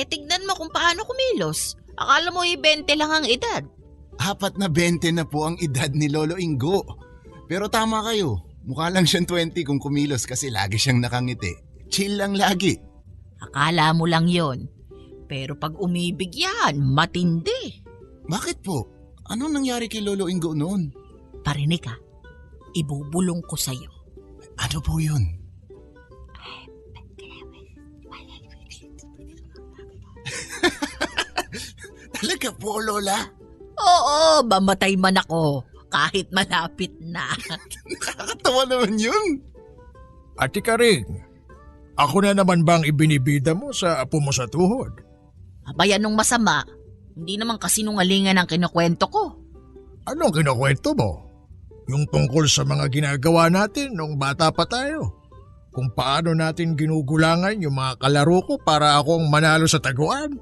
tignan mo kung paano kumilos. Akala mo 20 lang ang edad. 20 na po ang edad ni Lolo Ingo. Pero tama kayo, mukha lang siyang 20 kung kumilos kasi lagi siyang nakangiti. Chill lang lagi. Akala mo lang yon. Pero pag umibig yan, matindi. Bakit po? Anong nangyari kay Lolo Ingo noon? Parinig ka, ibubulong ko sa'yo. Ano po yun? Talaga po, Lola? Oo, mamatay man ako kahit malapit na. Nakakatawa naman yun. Ate Karing, ako na naman bang ibinibida mo sa apo mo sa tuhod? Abayan nung masama, hindi naman kasinungalingan ang kinukwento ko. Anong kinukwento mo? Yung tungkol sa mga ginagawa natin nung bata pa tayo. Kung paano natin ginugulangan yung mga kalaro ko para akong manalo sa taguan.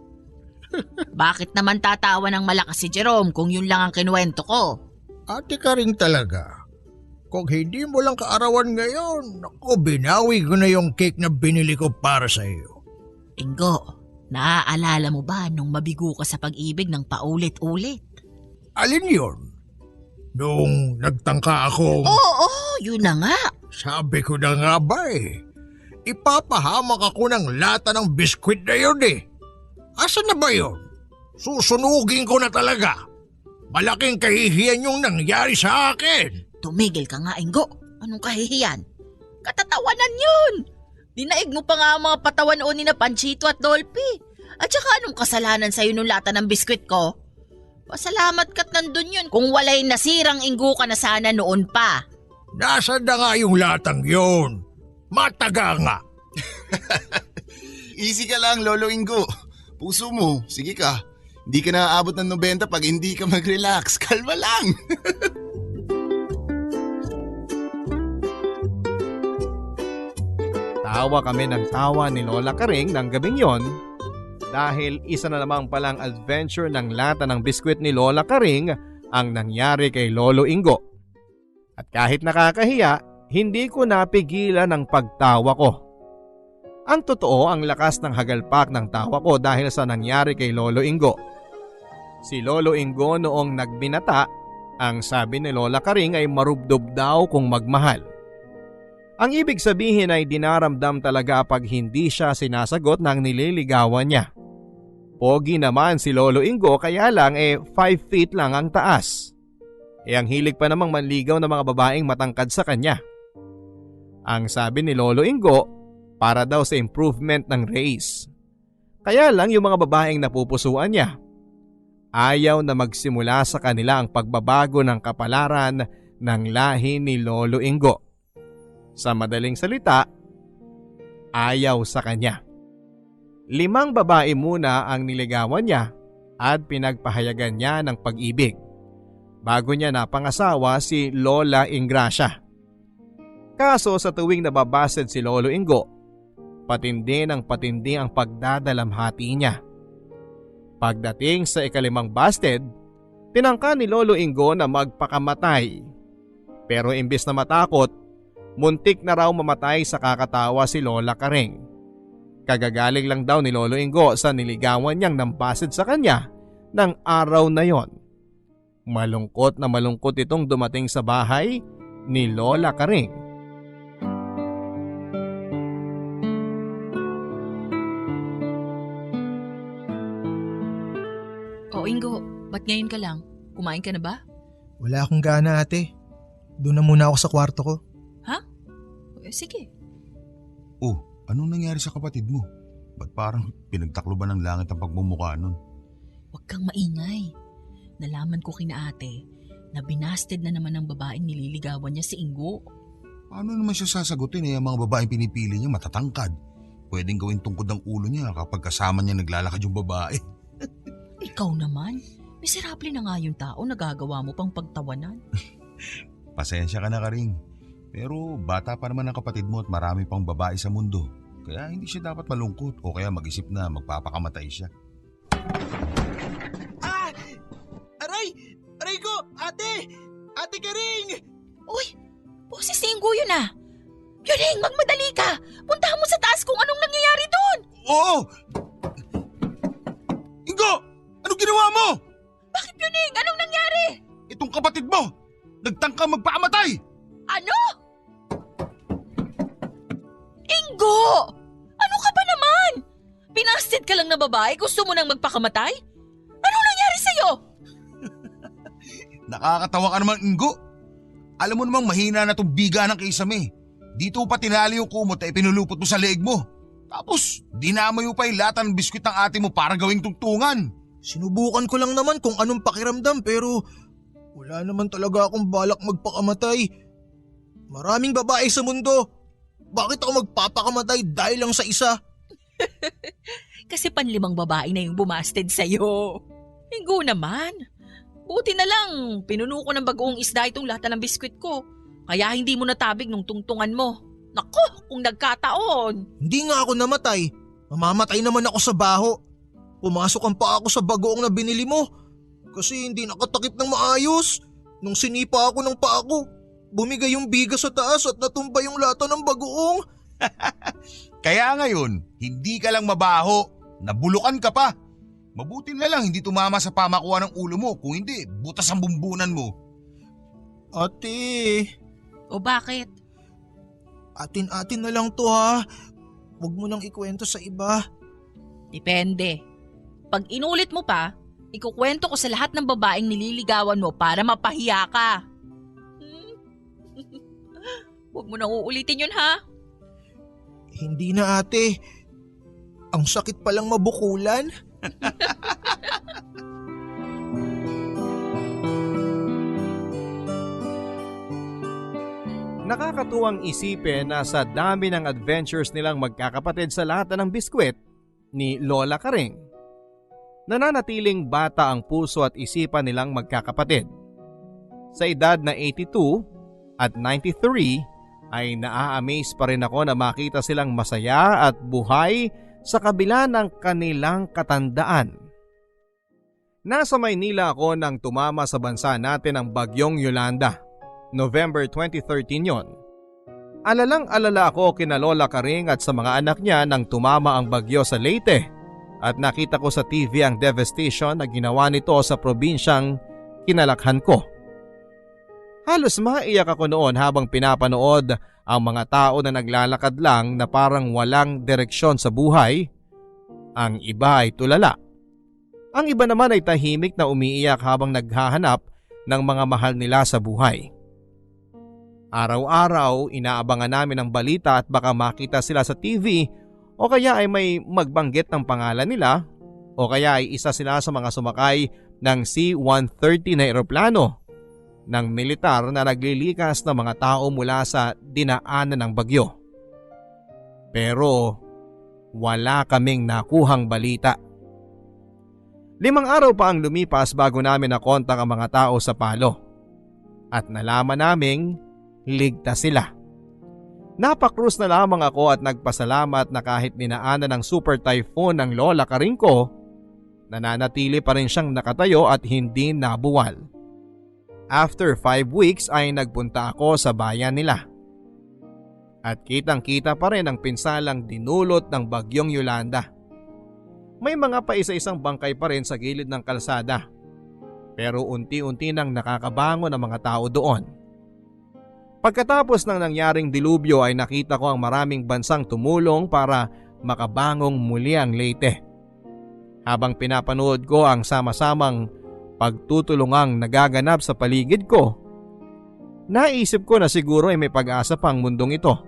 Bakit naman tatawa ng malakas si Jerome kung yun lang ang kinuwento ko? Ate Karing talaga. Kung hindi mo lang kaarawan ngayon, naku, binawi ko na yung cake na binili ko para sa iyo. Ingo, naaalala mo ba nung mabigo ka sa pag-ibig ng paulit-ulit? Alin yun? Nung nagtangka akong… Oo, yun na nga. Sabi ko na nga ba eh. Ipapahamak ako ng lata ng biskwit na yun eh. Asan na ba yun? Susunugin ko na talaga. Malaking kahihiyan yung nangyari sa akin. Tumigil ka nga, Ingo. Anong kahihiyan? Katatawanan yun. Dinaig mo pa nga ang mga patawan o ni na Panchito at Dolphy. At saka anong kasalanan sa'yo nung lata ng biskwit ko? Pasalamat ka't nandun yun kung walay nasirang Ingo ka na sana noon pa. Nasaan na nga yung latang yun? Mataga nga. Easy ka lang, Lolo Ingo. Puso mo, sige ka. Hindi ka na aabot ng 90 pag hindi ka mag-relax. Kalma lang. Tawa kami ng tawa ni Lola Karing ng gabing yon dahil isa na namang palang adventure ng lata ng biskwit ni Lola Karing ang nangyari kay Lolo Ingo. At kahit nakakahiya, hindi ko napigilan ang pagtawa ko. Ang totoo, ang lakas ng hagalpak ng tawa ko dahil sa nangyari kay Lolo Ingo. Si Lolo Ingo noong nagbinata, ang sabi ni Lola Karing ay marubdob daw kung magmahal. Ang ibig sabihin ay dinaramdam talaga pag hindi siya sinasagot ng nililigawan niya. Pogi naman si Lolo Ingo kaya lang 5 feet lang ang taas. ang hilig pa namang manligaw ng mga babaeng matangkad sa kanya. Ang sabi ni Lolo Ingo, para daw sa improvement ng race. Kaya lang yung mga babaeng napupusuan niya, ayaw na magsimula sa kanila ang pagbabago ng kapalaran ng lahi ni Lolo Ingo. Sa madaling salita, ayaw sa kanya. 5 babae muna ang niligawan niya at pinagpahayagan niya ng pag-ibig bago niya napangasawa si Lola Ingracia. Kaso sa tuwing nababasted si Lolo Ingo, patindi ng patindi ang pagdadalamhati niya. Pagdating sa ika-5 busted, tinangka ni Lolo Ingo na magpakamatay. Pero imbis na matakot, muntik na raw mamatay sa kakatawa si Lola Karing. Kagagaling lang daw ni Lolo Ingo sa niligawan niyang nambasted sa kanya ng araw na yon. Malungkot na malungkot itong dumating sa bahay ni Lola Karing. O Ingo, ba't ngayon ka lang? Kumain ka na ba? Wala akong gana, ate. Doon na muna ako sa kwarto ko. Ha? Sige. Oh, anong nangyari sa kapatid mo? Ba't parang pinagtakloban ng langit ang pagmumukha nun? Huwag kang maingay. Nalaman ko kina ate na binasted na naman ng babaeng nililigawan niya si Ingo. Paano naman siya sasagutin ang mga babaeng pinipili niya matatangkad? Pwedeng gawin tungkod ang ulo niya kapag kasama niya naglalakad yung babae. Ikaw naman, miserable na nga yung tao, nagagawa mo pang pagtawanan. Pasensya ka na, Karing. Pero bata pa naman ang kapatid mo at marami pang babae sa mundo. Kaya hindi siya dapat malungkot o kaya mag-isip na magpapakamatay siya. Ah! Aray! Aray ko! Ate! Ate Karing! Uy! Boses ni Ingo yun ah! Yuring, magmadali ka! Puntahan mo sa taas kung anong nangyayari doon! Oo! Ingo! Anong ginawa mo? Bakit Yuring? Anong nangyari? Itong kapatid mo! Nagtangka magpakamatay! Ano? Ingo! Ano ka ba naman? Binasted ka lang na babae? Gusto mo nang magpakamatay? Anong nangyari sa'yo? Nakakatawa ka naman, Ingo. Alam mo namang mahina na itong biga ng kisame. Dito pa tinali yung kumot ay pinulupot mo sa leeg mo. Tapos, dinamay mo pa yung lata ng biskwit ng ate mo para gawing tungtungan. Sinubukan ko lang naman kung anong pakiramdam pero wala naman talaga akong balak magpakamatay. Maraming babae sa mundo. Bakit ako magpapakamatay dahil lang sa isa? Kasi 5 babae na yung bumasted sa'yo. Ingo naman. Buti na lang, pinuno ko ng bagoong isda itong lata ng biskwit ko. Kaya hindi mo natabig nung tungtungan mo. Naku, kung nagkataon. Hindi nga ako namatay. Mamamatay naman ako sa baho. Pumasok ang paa ko sa bagoong na binili mo. Kasi hindi nakatakip ng maayos. Nung sinipa ako ng paa ko, bumigay yung bigas sa taas at natumba yung lata ng bagoong. Kaya ngayon, hindi ka lang mabaho. Nabulukan ka pa. Mabuti na lang hindi tumama sa pamakuha ng ulo mo. Kung hindi, butas ang bumbunan mo. Ate. O bakit? Atin-atin na lang to ha. Huwag mo nang ikwento sa iba. Depende. Pag inulit mo pa, ikukwento ko sa lahat ng babaeng nililigawan mo para mapahiya ka. Huwag mo nang uulitin yun ha. Hindi na ate. Ang sakit palang mabukulan. Nakakatuwang isipin na sa dami ng adventures nilang magkakapatid sa lata ng biskwit ni Lola Karing, nananatiling bata ang puso at isipan nilang magkakapatid. Sa edad na 82 at 93 ay naa-amaze pa rin ako na makita silang masaya at buhay sa kabila ng kanilang katandaan. Nasa Maynila ako nang tumama sa bansa natin ang bagyong Yolanda. November 2013 yon. Alalang-alala ako kina Lola Karing at sa mga anak niya nang tumama ang bagyo sa Leyte at nakita ko sa TV ang devastation na ginawa nito sa probinsyang kinalakhan ko. Halos maiyak ako noon habang pinapanood ang mga tao na naglalakad lang na parang walang direksyon sa buhay. Ang iba ay tulala. Ang iba naman ay tahimik na umiiyak habang naghahanap ng mga mahal nila sa buhay. Araw-araw inaabangan namin ang balita at baka makita sila sa TV o kaya ay may magbanggit ng pangalan nila o kaya ay isa sila sa mga sumakay ng C-130 na eroplano ng militar na naglilikas ng mga tao mula sa dinaanan ng bagyo. Pero wala kaming nakuhang balita. 5 araw pa ang lumipas bago namin nakontak ang mga tao sa Palo at nalaman naming ligtas sila. Napakrus na lamang ako at nagpasalamat na kahit dinaanan ng super typhoon ng Lola Karing ko, nananatili pa rin siyang nakatayo at hindi nabuwal. After 5 weeks ay nagpunta ako sa bayan nila. At kitang-kita pa rin ang pinsalang dinulot ng bagyong Yolanda. May mga paisa-isang bangkay pa rin sa gilid ng kalsada. Pero unti-unti nang nakakabangon ang mga tao doon. Pagkatapos ng nangyaring dilubyo ay nakita ko ang maraming bansang tumulong para makabangong muli ang Leyte. Habang pinapanood ko ang sama-samang pagtutulungang nagaganap sa paligid ko, naisip ko na siguro ay may pag-asa pang mundong ito.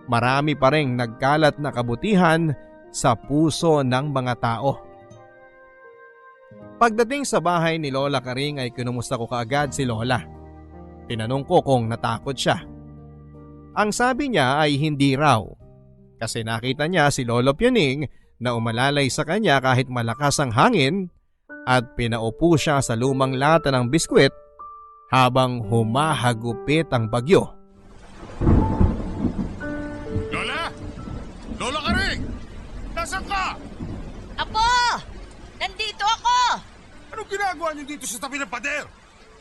Marami pa ring nagkalat na kabutihan sa puso ng mga tao. Pagdating sa bahay ni Lola Karing ay kinumusta ko kaagad si Lola. Tinanong ko kung natakot siya. Ang sabi niya ay hindi raw kasi nakita niya si Lolo Pioning na umalalay sa kanya kahit malakas ang hangin at pinaupo siya sa lumang lata ng biskwit habang humahagupit ang bagyo. Lola! Lola Karing! Nasaan ka? Apo! Nandito ako! Anong ginagawa niyo dito sa tabi ng pader?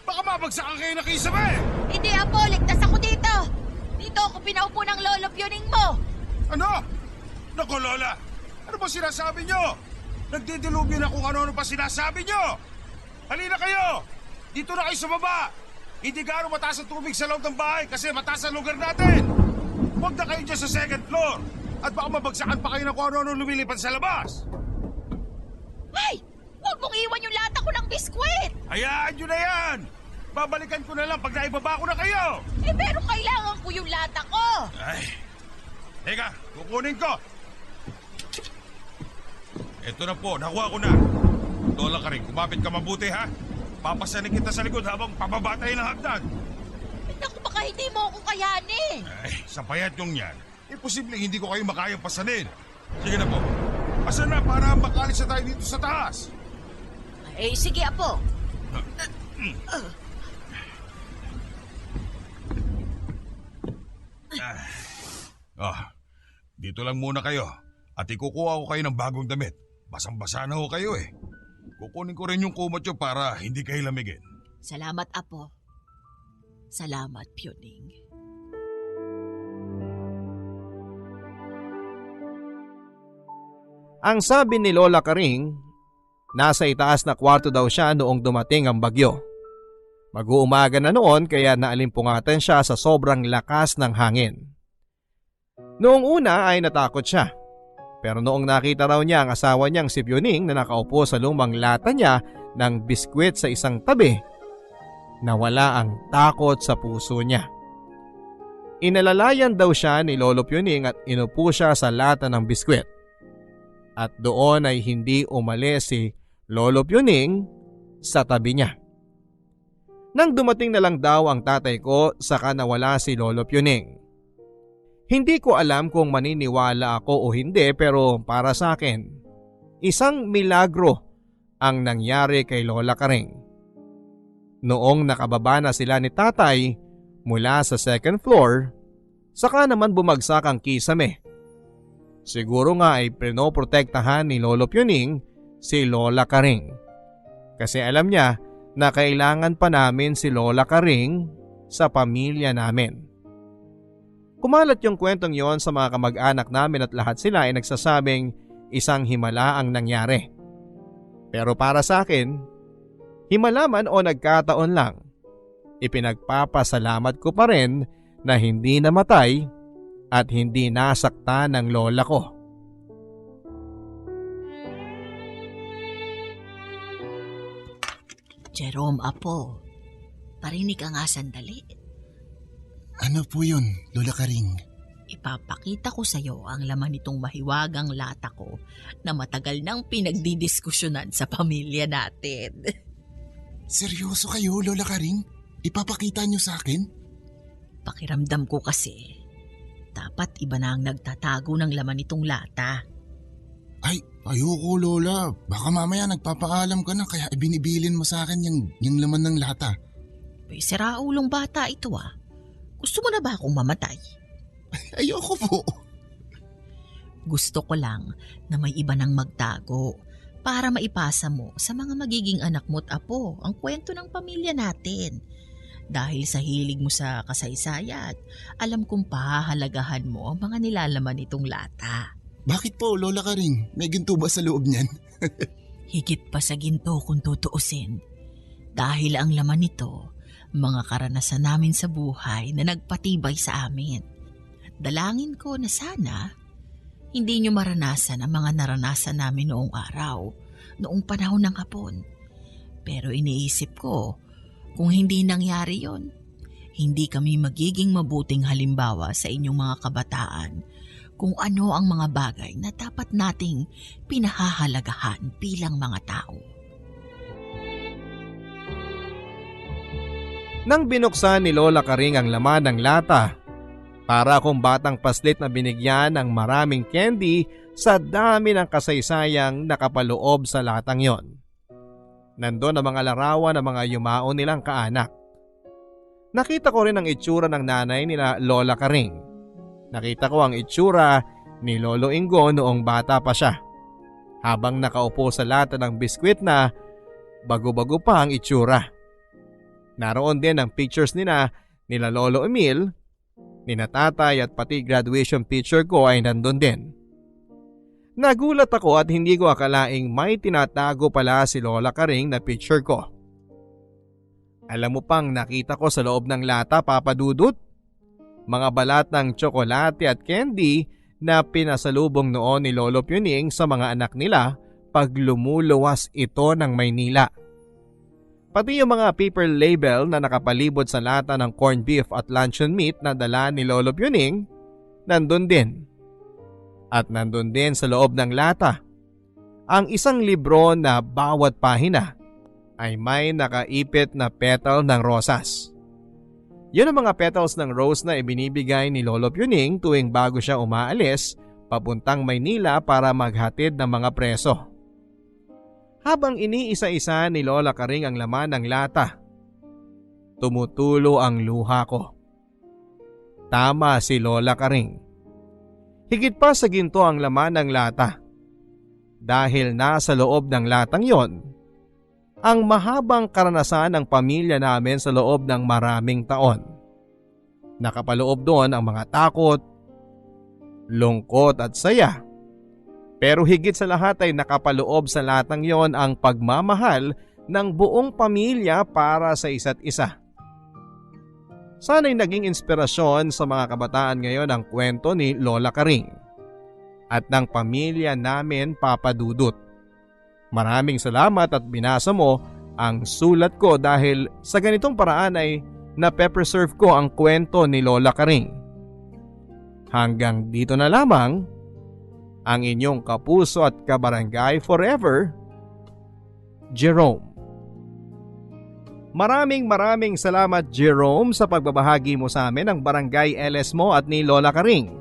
Baka mabagsakan kayo na kisame! Hindi, Apo. Ligtas ako dito. Dito ako pinaupo ng Lolo Pioning mo. Ano? Naku, Lola! Ano ba sinasabi niyo? Nagdidilubyo na kung ano-ano pa sinasabi niyo! Halina kayo! Dito na kayo sa baba! Hindi gaano mataas ang tubig sa loob ng bahay kasi mataas ang lugar natin! Huwag na kayo dyan sa second floor! At baka mabagsakan pa kayo ng kung ano-ano lumilipad sa labas! Ay! Huwag mong iwan yung lata ko ng biskwit! Hayaan nyo na yan! Babalikan ko na lang pag naibaba ko na kayo! Eh, pero kailangan ko yung lata ko! Ay! Teka, kukunin ko! Ito na po, nakuha ko na. Lola Karing, kumapit ka mabuti ha. Papasanin kita sa likod habang pababatay ng hagdan. Naku, baka hindi mo ako kayanin. Ay, sa payat yung yan, imposible hindi ko kayo makayang pasanin. Sige na po. Pasan na para makalis na tayo dito sa taas. Eh, sige, Apo. Dito lang muna kayo. At ikukuha ko kayo ng bagong damit. Basang-basa na ho kayo eh. Kukunin ko rin yung kumot nyo para hindi kayo lamigin. Salamat, Apo. Salamat, Pioning. Ang sabi ni Lola Karing, nasa itaas na kwarto daw siya noong dumating ang bagyo. Mag-uumaga na noon kaya naalimpungatan siya sa sobrang lakas ng hangin. Noong una ay natakot siya. Pero noong nakita raw niya ang asawa niyang si Pioning na nakaupo sa lumang lata niya ng biskwit sa isang tabi, nawala ang takot sa puso niya. Inalalayan daw siya ni Lolo Pioning at inupo siya sa lata ng biskwit. At doon ay hindi umalis si Lolo Pioning sa tabi niya. Nang dumating na lang daw ang tatay ko, saka nawala si Lolo Pioning. Hindi ko alam kung maniniwala ako o hindi pero para sa akin, isang milagro ang nangyari kay Lola Karing. Noong nakababa na sila ni tatay mula sa second floor, saka naman bumagsak ang kisame. Siguro nga ay pinoprotektahan ni Lolo Pioning si Lola Karing. Kasi alam niya na kailangan pa namin si Lola Karing sa pamilya namin. Kumalat yung kwentong yon sa mga kamag-anak namin at lahat sila ay nagsasabing isang himala ang nangyari. Pero para sa akin, himala man o nagkataon lang, ipinagpapasalamat ko pa rin na hindi namatay at hindi nasaktan ng lola ko. Jerome, Apo, Parinig ka nga sandali. Ano po yun, Lola Karing? Ipapakita ko sa'yo ang laman nitong mahiwagang lata ko na matagal nang pinagdidiskusyonan sa pamilya natin. Seryoso kayo, Lola Karing? Ipapakita niyo sa akin? Pakiramdam ko kasi, dapat iba na ang nagtatago ng laman nitong lata. Ay, ayoko Lola. Baka mamaya nagpapaalam ka na kaya ibinibilin mo sa akin yung laman ng lata. May siraulong bata ito ah. Gusto mo na ba akong mamatay? Ayoko po. Gusto ko lang na may iba nang magtago para maipasa mo sa mga magiging anak mo't apo ang kwento ng pamilya natin. Dahil sa hilig mo sa kasaysayan, alam kong pahahalagahan mo ang mga nilalaman nitong lata. Bakit po, Lola Karing? May ginto ba sa loob niyan? Higit pa sa ginto kung tutuusin. Dahil ang laman nito, mga karanasan namin sa buhay na nagpatibay sa amin. Dalangin ko na sana hindi nyo maranasan ang mga naranasan namin noong araw, noong panahon ng hapon. Pero iniisip ko, kung hindi nangyari yon, hindi kami magiging mabuting halimbawa sa inyong mga kabataan kung ano ang mga bagay na dapat nating pinahahalagahan bilang mga tao. Nang binuksan ni Lola Karing ang laman ng lata, para akong batang paslit na binigyan ng maraming candy sa dami ng kasaysayang nakapaloob sa latang yon. Nandun ang mga larawan ng mga yumao nilang kaanak. Nakita ko rin ang itsura ng nanay nila Lola Karing. Nakita ko ang itsura ni Lolo Ingo noong bata pa siya. Habang nakaupo sa lata ng biskwit na bago-bago pa ang itsura. Naroon din ang pictures nila Lolo Emil, nina tatay at pati graduation picture ko ay nandun din. Nagulat ako at hindi ko akalaing may tinatago pala si Lola Karing na picture ko. Alam mo pang nakita ko sa loob ng lata, Papa Dudut? Mga balat ng tsokolate at candy na pinasalubong noon ni Lolo Puning sa mga anak nila pag lumuluwas ito ng Maynila. Pati yung mga paper label na nakapalibot sa lata ng corned beef at luncheon meat na dala ni Lolo Puning, nandun din. At nandun din sa loob ng lata ang isang libro na bawat pahina ay may nakaipit na petal ng rosas. Yun ang mga petals ng rose na ibinibigay ni Lolo Puning tuwing bago siya umaalis papuntang Maynila para maghatid ng mga preso. Habang iniisa-isa ni Lola Karing ang laman ng lata, tumutulo ang luha ko. Tama si Lola Karing. Higit pa sa ginto ang laman ng lata. Dahil nasa loob ng latang yon, ang mahabang karanasan ng pamilya namin sa loob ng maraming taon. Nakapaloob doon ang mga takot, lungkot at saya. Pero higit sa lahat ay nakapaloob sa latang yon ang pagmamahal ng buong pamilya para sa isa't isa. Sana'y naging inspirasyon sa mga kabataan ngayon ang kwento ni Lola Karing at ng pamilya namin, Papa Dudut. Maraming salamat at binasa mo ang sulat ko dahil sa ganitong paraan ay nape-preserve ko ang kwento ni Lola Karing. Hanggang dito na lamang ang inyong kapuso at kabarangay forever, Jerome. Maraming salamat Jerome sa pagbabahagi mo sa amin ng barangay LS mo at ni Lola Karing.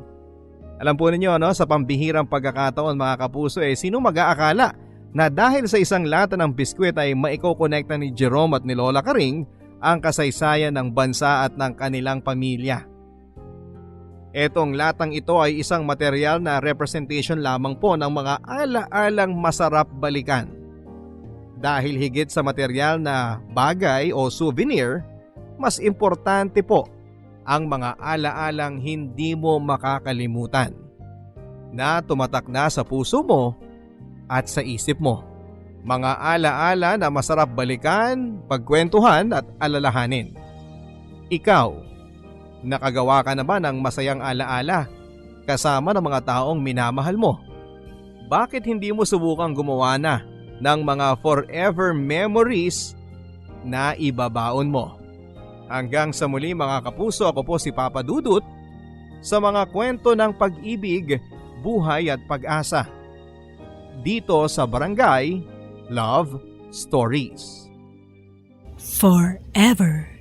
Alam po ninyo sa pambihirang pagkakataon mga kapuso sino mag-aakala na dahil sa isang lata ng biskwit ay maikokonekta ni Jerome at ni Lola Karing ang kasaysayan ng bansa at ng kanilang pamilya. Etong latang ito ay isang material na representation lamang po ng mga ala-alang masarap balikan. Dahil higit sa material na bagay o souvenir, mas importante po ang mga ala-alang hindi mo makakalimutan na tumatak na sa puso mo at sa isip mo. Mga ala-ala na masarap balikan, pagkwentuhan at alalahanin. Ikaw, nakagawa ka na ba ng masayang alaala kasama ng mga taong minamahal mo? Bakit hindi mo subukang gumawa na ng mga forever memories na ibabaon mo? Hanggang sa muli mga kapuso, ako po si Papa Dudut sa mga kwento ng pag-ibig, buhay at pag-asa. Dito sa Barangay Love Stories. Forever.